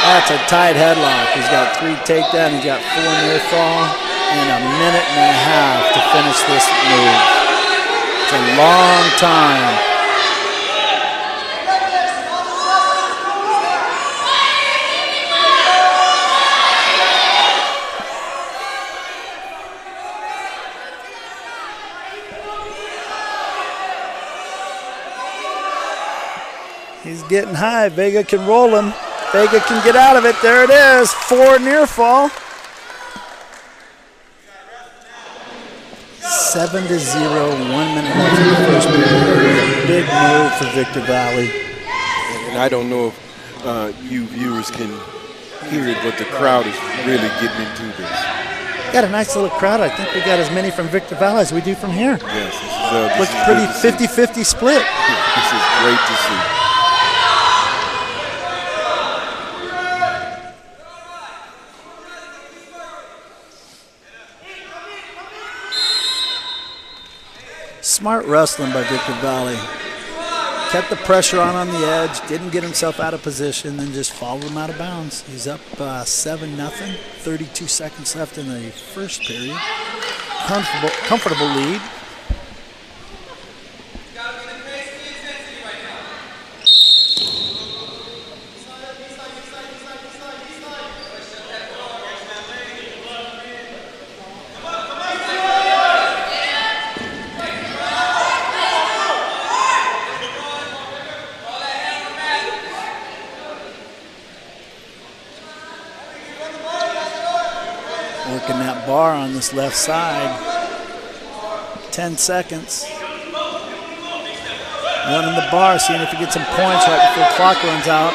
That's a tight headlock. He's got 3 takedowns. He's got 4 near fall and a minute and a half to finish this move. It's a long time. He's getting high. Vega can roll him. Vega can get out of it. There it is. 4 near fall. 7-0, 1 minute left in the first period. Big move for Victor Valley. And I don't know if you viewers can hear it, but the crowd is really getting into this. Got a nice little crowd. I think we got as many from Victor Valley as we do from here. Yes, looks pretty 50-50 split. This is great to see. Smart wrestling by Victor Valley. Kept the pressure on the edge, didn't get himself out of position, then just followed him out of bounds. He's up 7-0, 32 seconds left in the first period. Comfortable lead. Working that bar on this left side. 10 seconds. Running the bar, seeing if he gets some points right before the clock runs out.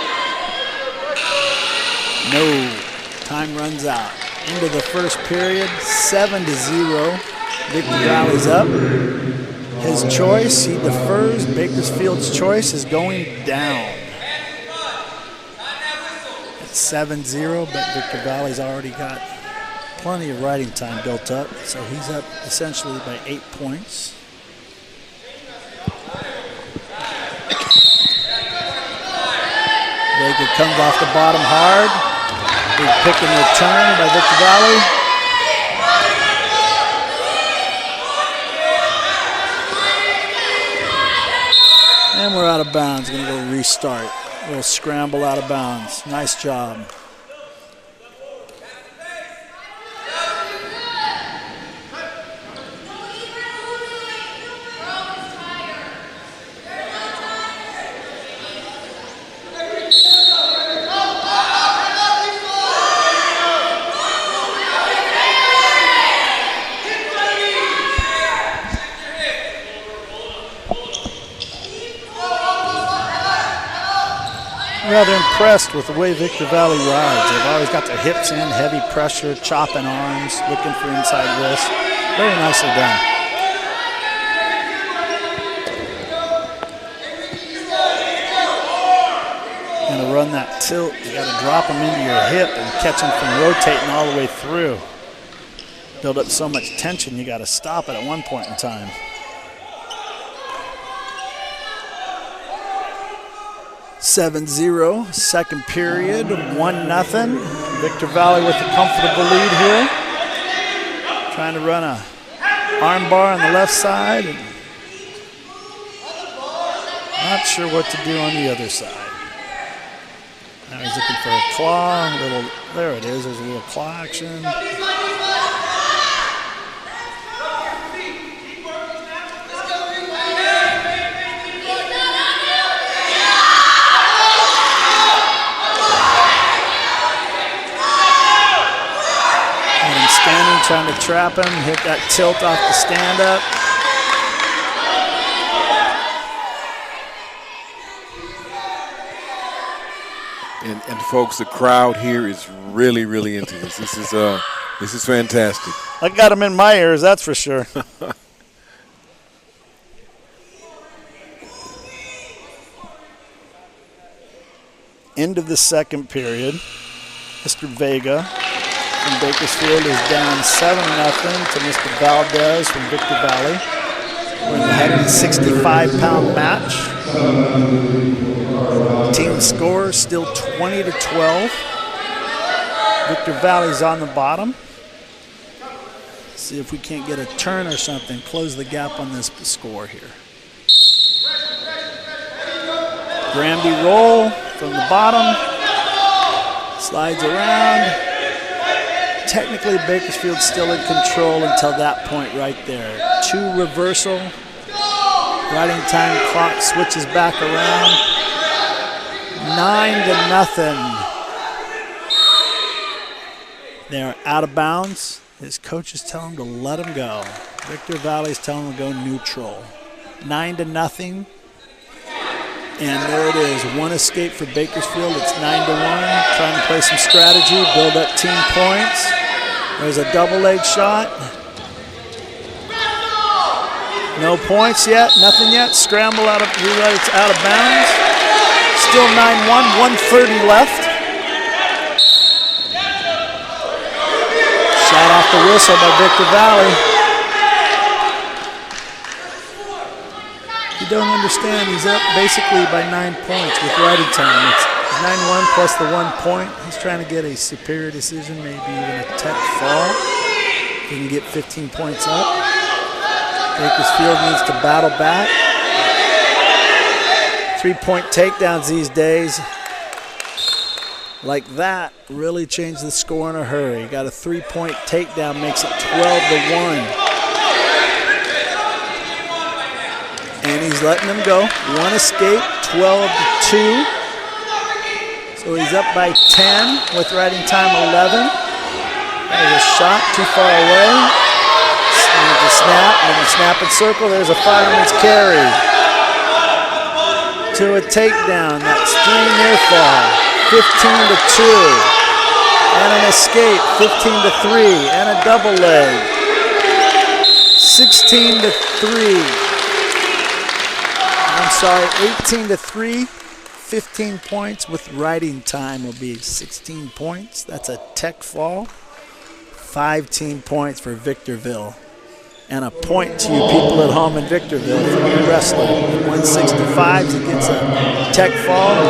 No, time runs out. Into the first period, 7-0. Victor Valley's up. His choice, he defers. Bakersfield's choice is going down. It's 7-0, but Victor Valley's already got plenty of riding time built up, so he's up essentially by 8 points. Vega comes off the bottom hard. Big pick and return by Victor Valley. And we're out of bounds. Going to go restart. A little scramble out of bounds. Nice job. Rather impressed with the way Victor Valley rides. They've always got their hips in, heavy pressure, chopping arms, looking for inside wrist. Very nicely done. And to run that tilt, you got to drop them into your hip and catch them from rotating all the way through. Build up so much tension, you got to stop it at one point in time. .7-0, second period, 1-0. Victor Valley with a comfortable lead here. Trying to run a arm bar on the left side. And not sure what to do on the other side. Now he's looking for a claw. There it is, there's a little claw action. Standing, trying to trap him, hit that tilt off the stand-up. And folks, the crowd here is really, really into this. This is fantastic. I got him in my ears, that's for sure. End of the second period. Mr. Vega from Bakersfield is down 7-0 to Mr. Valdez from Victor Valley. We're in the 165-pound match. Team score still 20-12. Victor Valley's on the bottom. See if we can't get a turn or something. Close the gap on this score here. Granby roll from the bottom. Slides around. Technically, Bakersfield's still in control until that point right there. 2 reversal. Riding time clock switches back around. 9-0. They're out of bounds. His coaches tell him to let him go. Victor Valley's telling him to go neutral. 9-0. And there it is, one escape for Bakersfield. It's 9-1. Trying to play some strategy, build up team points. There's a double leg shot. No points yet, nothing yet. Scramble out of bounds. Still 9-1, 1:30 left. Shot off the whistle by Victor Valley. You don't understand, he's up basically by 9 points with riding time. It's 9-1 plus the 1 point. He's trying to get a superior decision, maybe even a tech fall. He can get 15 points up. Bakersfield needs to battle back. 3-point takedowns these days, like that, really change the score in a hurry. You got a 3-point takedown, makes it 12-1. And he's letting them go. One escape, 12-2. So he's up by 10 with riding time 11. There's a shot too far away. There's the snap, and the snap and circle. There's a fireman's carry. To a takedown. That's 3 near fall. 15-2. And an escape. 15-3. And a double leg. 16-3. I'm sorry, 18-3. 15 points with riding time will be 16 points. That's a tech fall. 15 points for Victorville. And a point to you people at home in Victorville for the wrestler. 165 against a tech fall. 15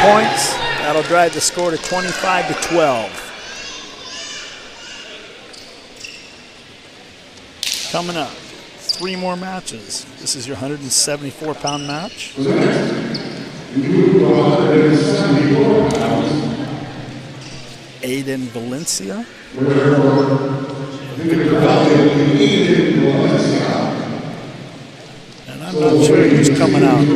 points. That'll drive the score to 25-12. Coming up, 3 more matches. This is your 174-pound match. Aiden Valencia. And I'm not sure who's coming out.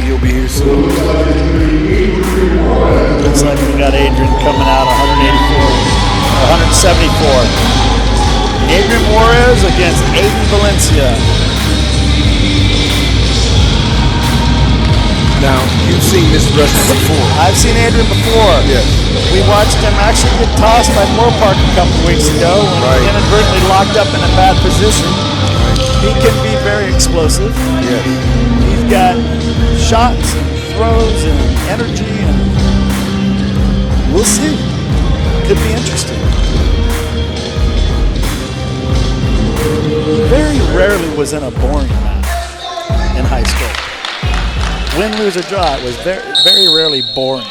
He'll be here soon. Looks like we got Adrian coming out 174. Adrian Juarez against Aiden Valencia. Now, you've seen this wrestler before. I've seen Adrian before. Yes. We watched him actually get tossed by Moorpark a couple weeks ago when he inadvertently locked up in a bad position. He can be very explosive. Yes. He's got shots and throws and energy, and we'll see. Could be interesting. He very rarely was in a boring match in high school. Win, lose, or draw, it was very, very rarely boring.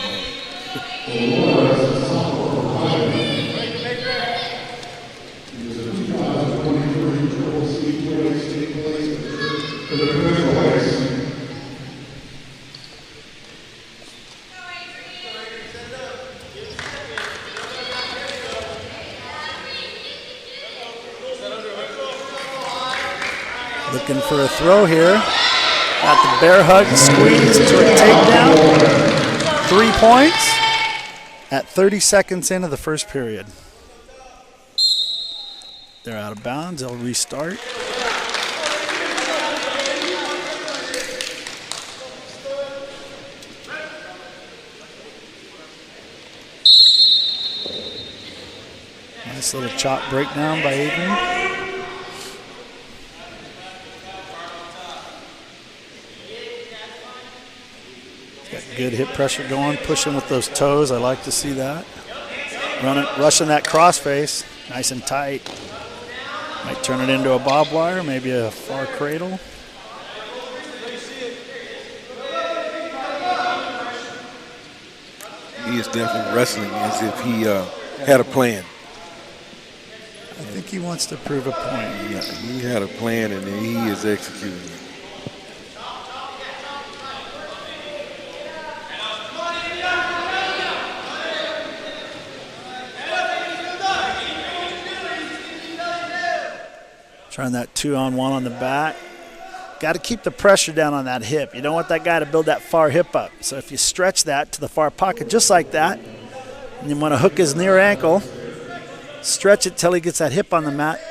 Looking for a throw here. Got the bear hug squeeze to a takedown. 3 points at 30 seconds into the first period. They're out of bounds. They'll restart. Nice little chop breakdown by Adrian. Good hip pressure going, pushing with those toes. I like to see that. Rushing that crossface, nice and tight. Might turn it into a bob wire, maybe a far cradle. He is definitely wrestling as if he had a plan. I think he wants to prove a point. Yeah, he had a plan and he is executing it. Trying that 2-on-1 on the back. Got to keep the pressure down on that hip. You don't want that guy to build that far hip up. So if you stretch that to the far pocket just like that, and you want to hook his near ankle, stretch it till he gets that hip on the mat,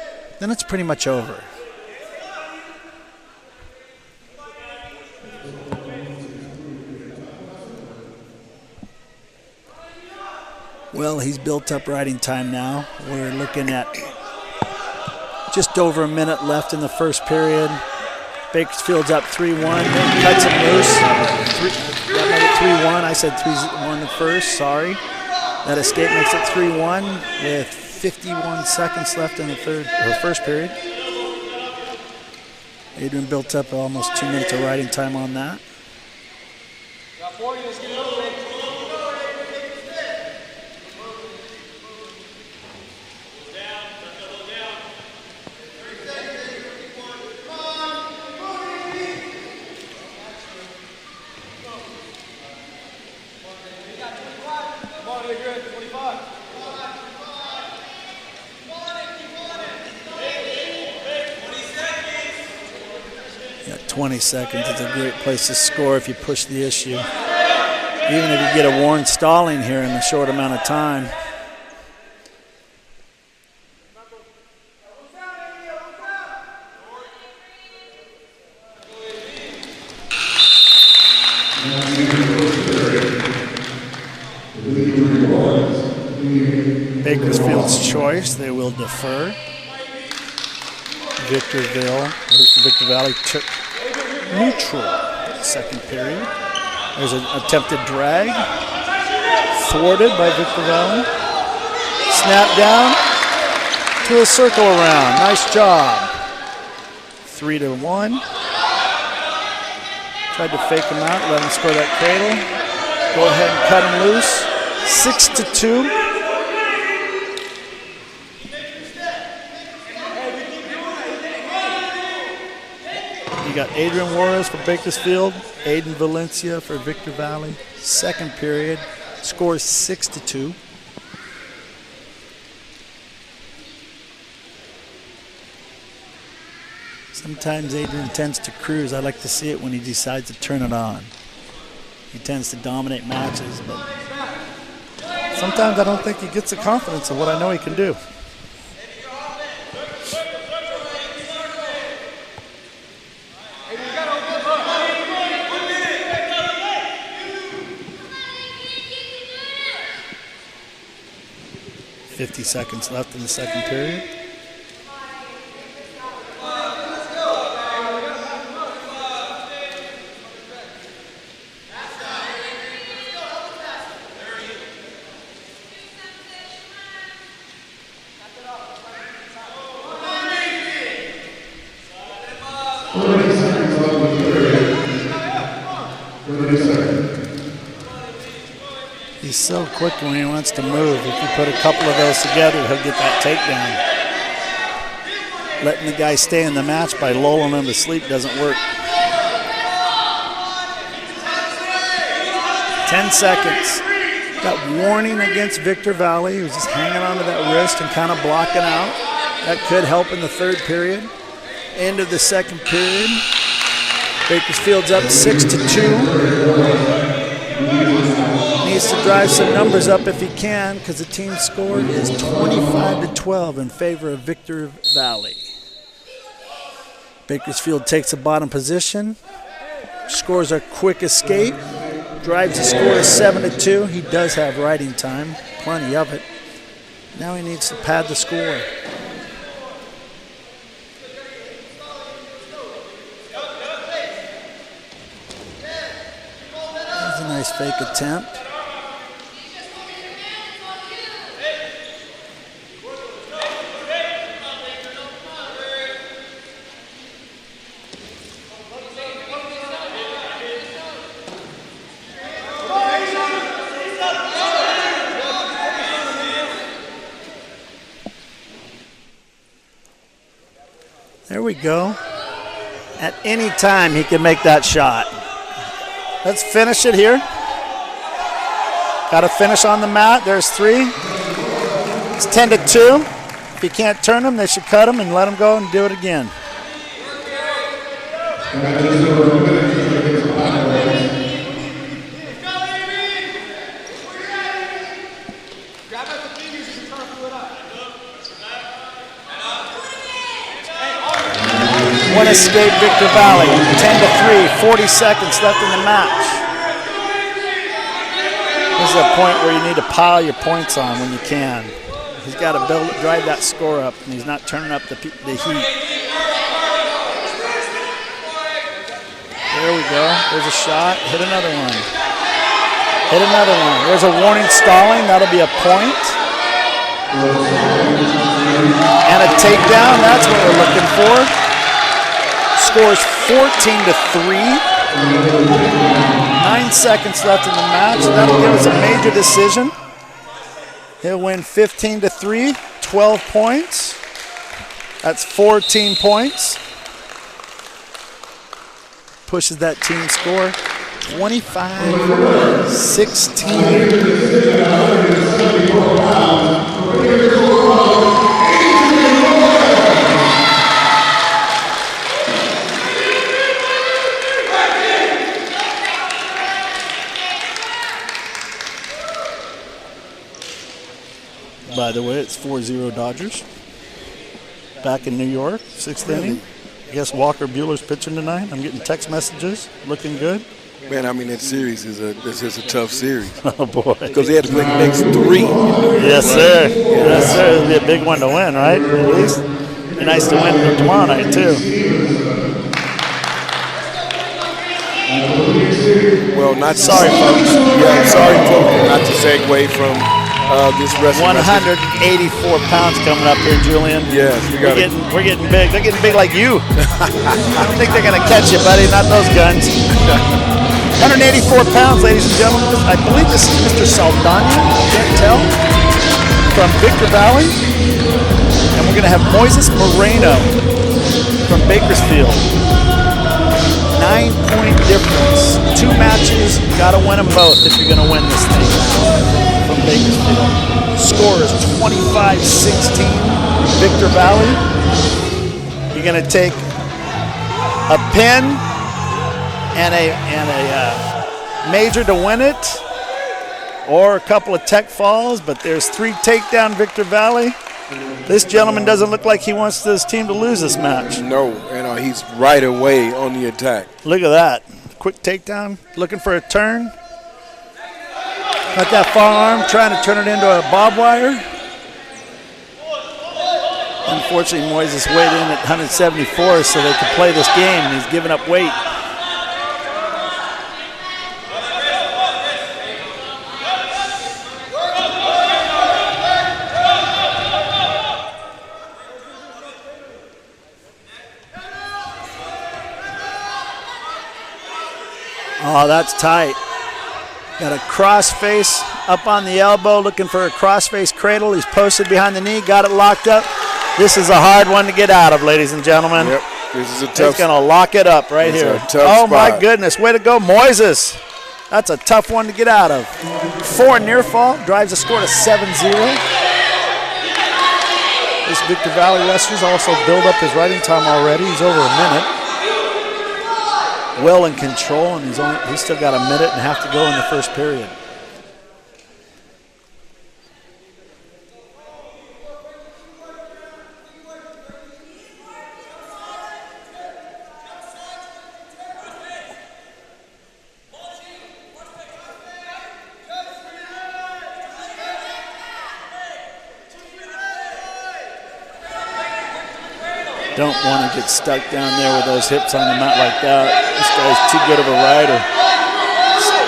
then it's pretty much over. Well, he's built up riding time now. We're looking at just over a minute left in the first period. Bakersfield's up 3-1. Cuts him loose. That made it 3-1. I said 3-1 the first. Sorry. That escape makes it 3-1 with 51 seconds left in the first period. Adrian built up almost 2 minutes of riding time on that. 20 seconds is a great place to score if you push the issue. Even if you get a Warren stalling here in a short amount of time. Bakersfield's choice, they will defer. Victor Valley took neutral second period. There's an attempted drag, thwarted by Victor Valley. Snap down to a circle around. Nice job. 3-1. Tried to fake him out, let him score that cradle. Go ahead and cut him loose. 6-2. You got Adrian Juarez for Bakersfield, Aiden Valencia for Victor Valley. Second period, scores 6-2. Sometimes Adrian tends to cruise. I like to see it when he decides to turn it on. He tends to dominate matches, but sometimes I don't think he gets the confidence of what I know he can do. .50 seconds left in the second period. He's so quick when he wants to move. If you put a couple of those together, he'll get that takedown. Letting the guy stay in the match by lulling him to sleep doesn't work. 10 seconds. Got warning against Victor Valley. He was just hanging onto that wrist and kind of blocking out. That could help in the third period. End of the second period. Bakersfield's up 6-2. Needs to drive some numbers up if he can, because the team score is 25-12 in favor of Victor Valley. Bakersfield takes a bottom position, scores a quick escape, drives the score to 7-2. He does have riding time, plenty of it. Now he needs to pad the score. That's a nice fake attempt. There we go. At any time, he can make that shot. Let's finish it here. Got to finish on the mat. There's 3. It's 10-2. If you can't turn them, they should cut them and let them go and do it again. One escape, Victor Valley. 10-3, 40 seconds left in the match. This is a point where you need to pile your points on when you can. He's got to drive that score up, and he's not turning up the heat. There we go. There's a shot. Hit another one. Hit another one. There's a warning stalling. That'll be a point. And a takedown. That's what we're looking for. Scores 14-3. 9 seconds left in the match. That'll give us a major decision. He'll win 15-3, 12 points. That's 14 points. Pushes that team score 25-16. by the way. It's 4-0 Dodgers. Back in New York, 6th inning. I guess Walker Buehler's pitching tonight. I'm getting text messages. Looking good. Man, I mean, that series is a tough series. Oh, boy. Because they had to play the next 3. Yes, sir. Yes, sir. It'll be a big one to win, right? At least. It'd be nice to win tomorrow night, too. Well, not Sorry, folks. Yeah, I'm sorry, folks, not to segue from this wrestling. 184 pounds coming up here, Julian. Yes, we're getting big. They're getting big like you. I don't think they're going to catch you, buddy. Not those guns. 184 pounds, ladies and gentlemen. I believe this is Mr. Saldana. Can't tell. From Victor Valley. And we're going to have Moises Moreno from Bakersfield. 9-point difference. 2 matches. Got to win them both if you're going to win this thing from Bakersfield. Score is 25-16. Victor Valley. You're going to take a pin and a major to win it, or a couple of tech falls, but there's 3 takedown Victor Valley. This gentleman doesn't look like he wants this team to lose this match. No, and he's right away on the attack. Look at that. Quick takedown, looking for a turn. Got that forearm, trying to turn it into a barbed wire. Unfortunately, Moises weighed in at 174 so they could play this game, and he's giving up weight. Oh, that's tight. Got a cross face up on the elbow, looking for a cross face cradle. He's posted behind the knee, got it locked up. This is a hard one to get out of, ladies and gentlemen. Yep, this is a tough. He's going to lock it up right here. Oh, my goodness. Way to go, Moises. That's a tough one to get out of. 4 near fall, drives the score to 7-0. This Victor Valley wrestler's also built up his riding time already. He's over a minute. Well in control, and he's still got a minute and a half to go in the first period. Don't want to get stuck down there with those hips on the mat like that. This guy's too good of a rider.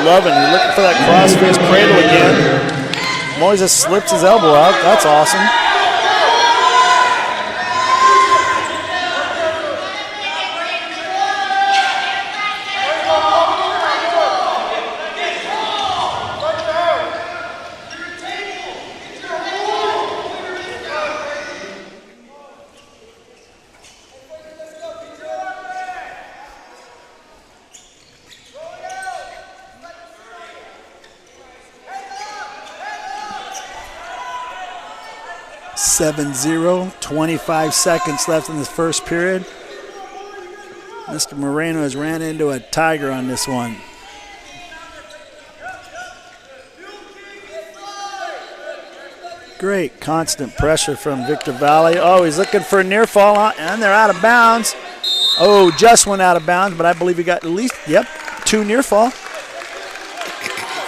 Loving, he's looking for that crossface cradle again. Moises slips his elbow out. That's awesome. (7-0), 25 seconds left in this first period. Mr. Moreno has ran into a tiger on this one. Great constant pressure from Victor Valley. Oh, he's looking for a near fall, and they're out of bounds. Oh, just went out of bounds, but I believe he got at least, 2 near fall.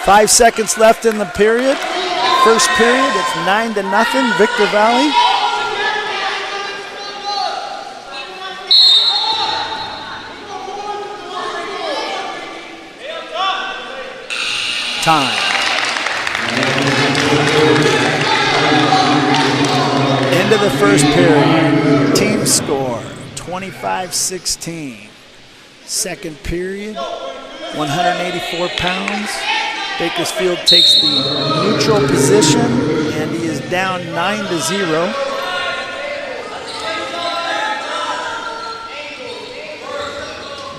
5 seconds left in the period. First period, it's 9-0, Victor Valley. Time. Into the first period. Team score, 25-16. Second period, 184 pounds. Bakersfield takes the neutral position, and he is down 9-0.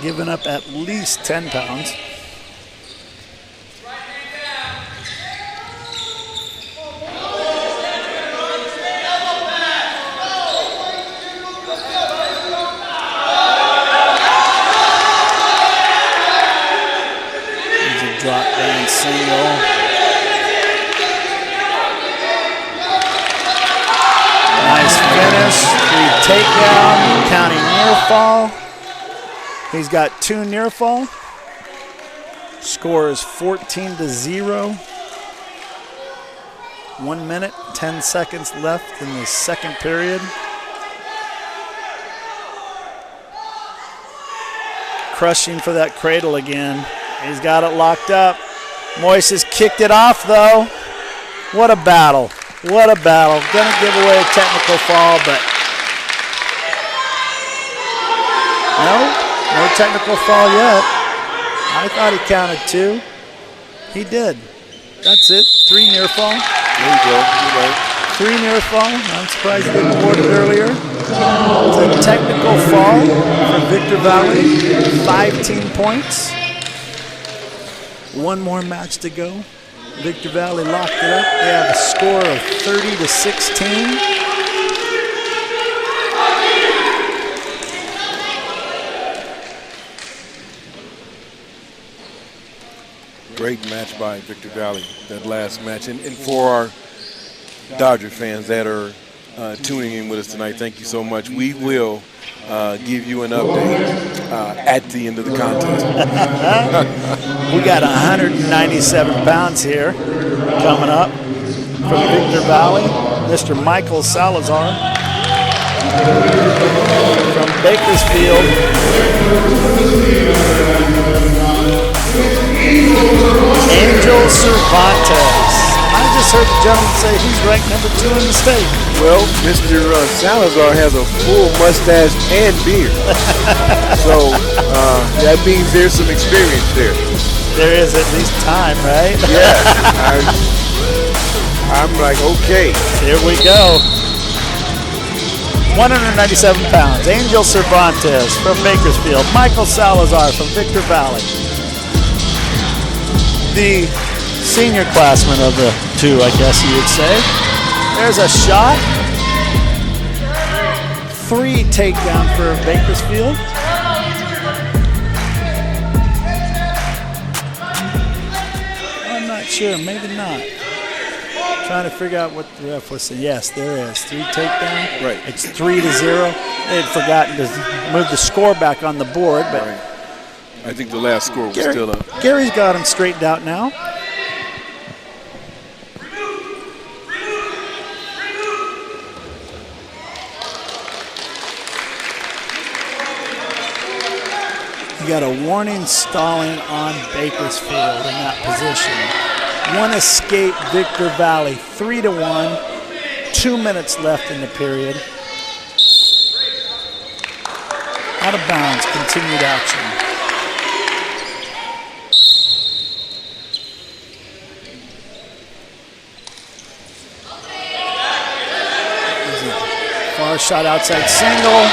Giving up at least 10 pounds. Drop down single. takedown, counting near fall. He's got 2 near fall. Score is 14-0. 1 minute, 10 seconds left in the second period. Crushing for that cradle again. He's got it locked up. Moise has kicked it off though. What a battle. What a battle. Gonna give away a technical fall, but no technical fall yet. I thought he counted 2. He did. That's it. 3 near fall. There you go. You're right. 3 near fall. I'm surprised he didn't award it earlier. It's a technical fall for Victor Valley. 5 team points. 1 more match to go. Victor Valley locked it up. They have a score of 30-16. Great match by Victor Valley, that last match. And for our Dodger fans that are tuning in with us tonight, thank you so much. We will give you an update at the end of the contest. We got 197 pounds here coming up from Victor Valley. Mr. Michael Salazar from Bakersfield. Angel Cervantes. I just heard the gentleman say he's ranked number 2 in the state. Well, Mr. Salazar has a full mustache and beard. So that means there's some experience there. There is at least time, right? Yeah. I'm like, okay. Here we go. 197 pounds. Angel Cervantes from Bakersfield. Michael Salazar from Victor Valley. The senior classman of the 2, I guess you would say. There's a shot. 3 takedown for Bakersfield. I'm not sure, maybe not. Trying to figure out what the ref was saying. Yes, there is 3 takedown. Right. It's 3-0. They had forgotten to move the score back on the board, but Right. I think the last score was still up. Gary's got him straightened out now. You got a warning stalling on Bakersfield in that position. 1 escape, Victor Valley, 3-1. 2 minutes left in the period. Out of bounds, continued action. Far shot outside single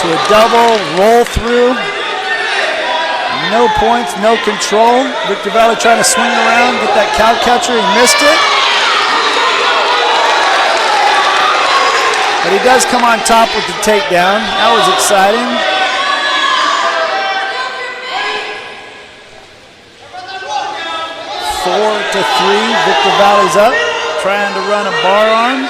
to a double, roll through. No points, no control. Victor Valley trying to swing around, get that cow catcher. He missed it. But he does come on top with the takedown. That was exciting. Four to 3. Victor Valley's up, trying to run a bar arm.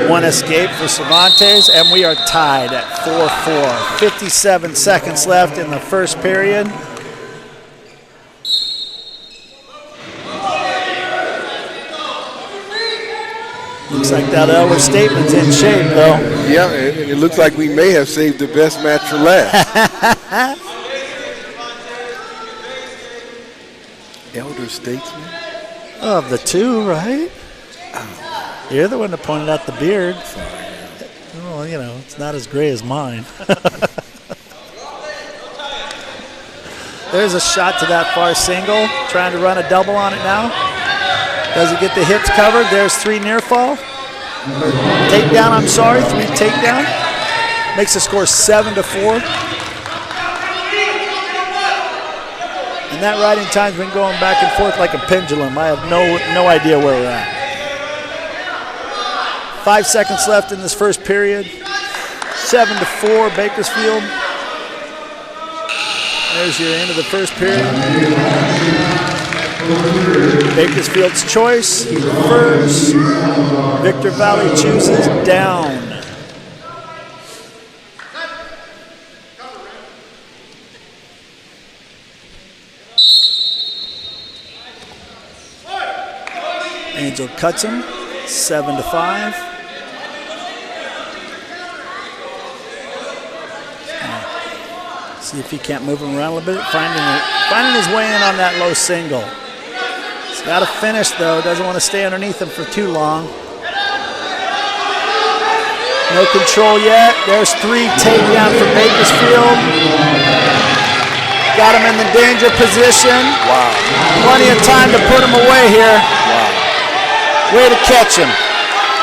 One escape for Cervantes, and we are tied at 4-4. 57 seconds left in the first period. Looks like that Elder Statement's in shape, though. Yeah, and it looks like we may have saved the best match for last. Elder Statesman? Of the 2, right? You're the one that pointed out the beard. Well, you know, it's not as gray as mine. There's a shot to that far single. Trying to run a double on it now. Does he get the hips covered? There's 3 near fall. Takedown, I'm sorry. 3 takedown. Makes the score 7-4. And And that riding time's been going back and forth like a pendulum. I have no idea where we're at. 5 seconds left in this first period. 7-4 Bakersfield. There's your end of the first period. Bakersfield's choice, first. Victor Valley chooses down. Angel cuts him, 7-5. See if he can't move him around a little bit. Finding his way in on that low single. He's got to finish though. Doesn't want to stay underneath him for too long. No control yet. There's 3 takedown for Bakersfield. Got him in the danger position. Wow. Plenty of time to put him away here. Wow. Way to catch him.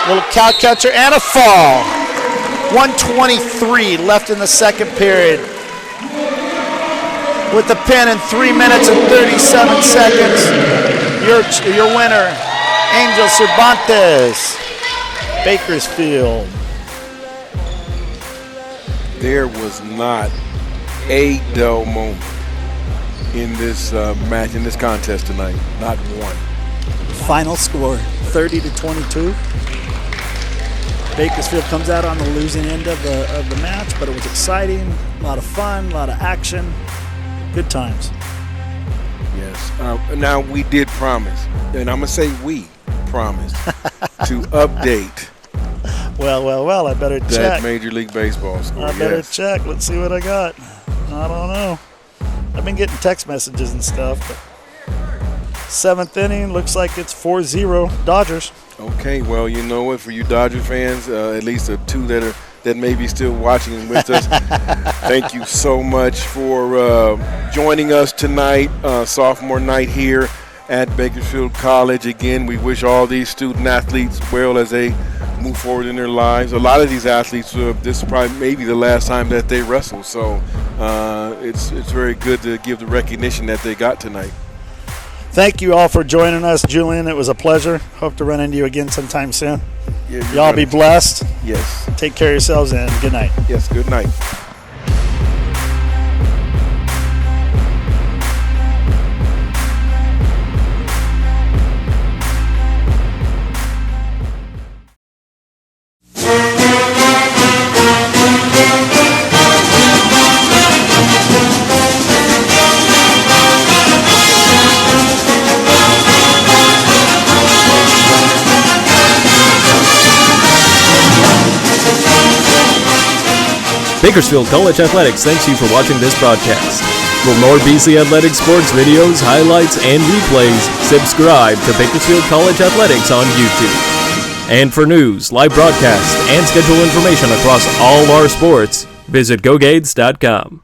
Little cow catcher and a fall. 1:23 left in the second period. With the pin in 3 minutes and 37 seconds, your winner, Angel Cervantes, Bakersfield. There was not a dull moment in this match, in this contest tonight. Not one. Final score, 30-22. Bakersfield comes out on the losing end of the match, but it was exciting, a lot of fun, a lot of action, good times. Yes. Now, we did promise, and I'm going to say we promised, to update Well, I better that check. Major League Baseball score. I better Yes. check. Let's see what I got. I don't know. I've been getting text messages and stuff. But 7th inning, looks like it's 4-0 Dodgers. Okay, well, you know what? For you Dodger fans, at least the 2 that may be still watching with us, thank you so much for joining us tonight, sophomore night here at Bakersfield College. Again, we wish all these student athletes well as they move forward in their lives. A lot of these athletes, this is probably maybe the last time that they wrestle, so it's very good to give the recognition that they got tonight. Thank you all for joining us, Julian. It was a pleasure. Hope to run into you again sometime soon. Yeah, Y'all be blessed. Yes. Take care of yourselves and good night. Yes, good night. Bakersfield College Athletics thanks you for watching this broadcast. For more BC Athletics sports videos, highlights, and replays, subscribe to Bakersfield College Athletics on YouTube. And for news, live broadcasts, and schedule information across all our sports, visit GoGades.com.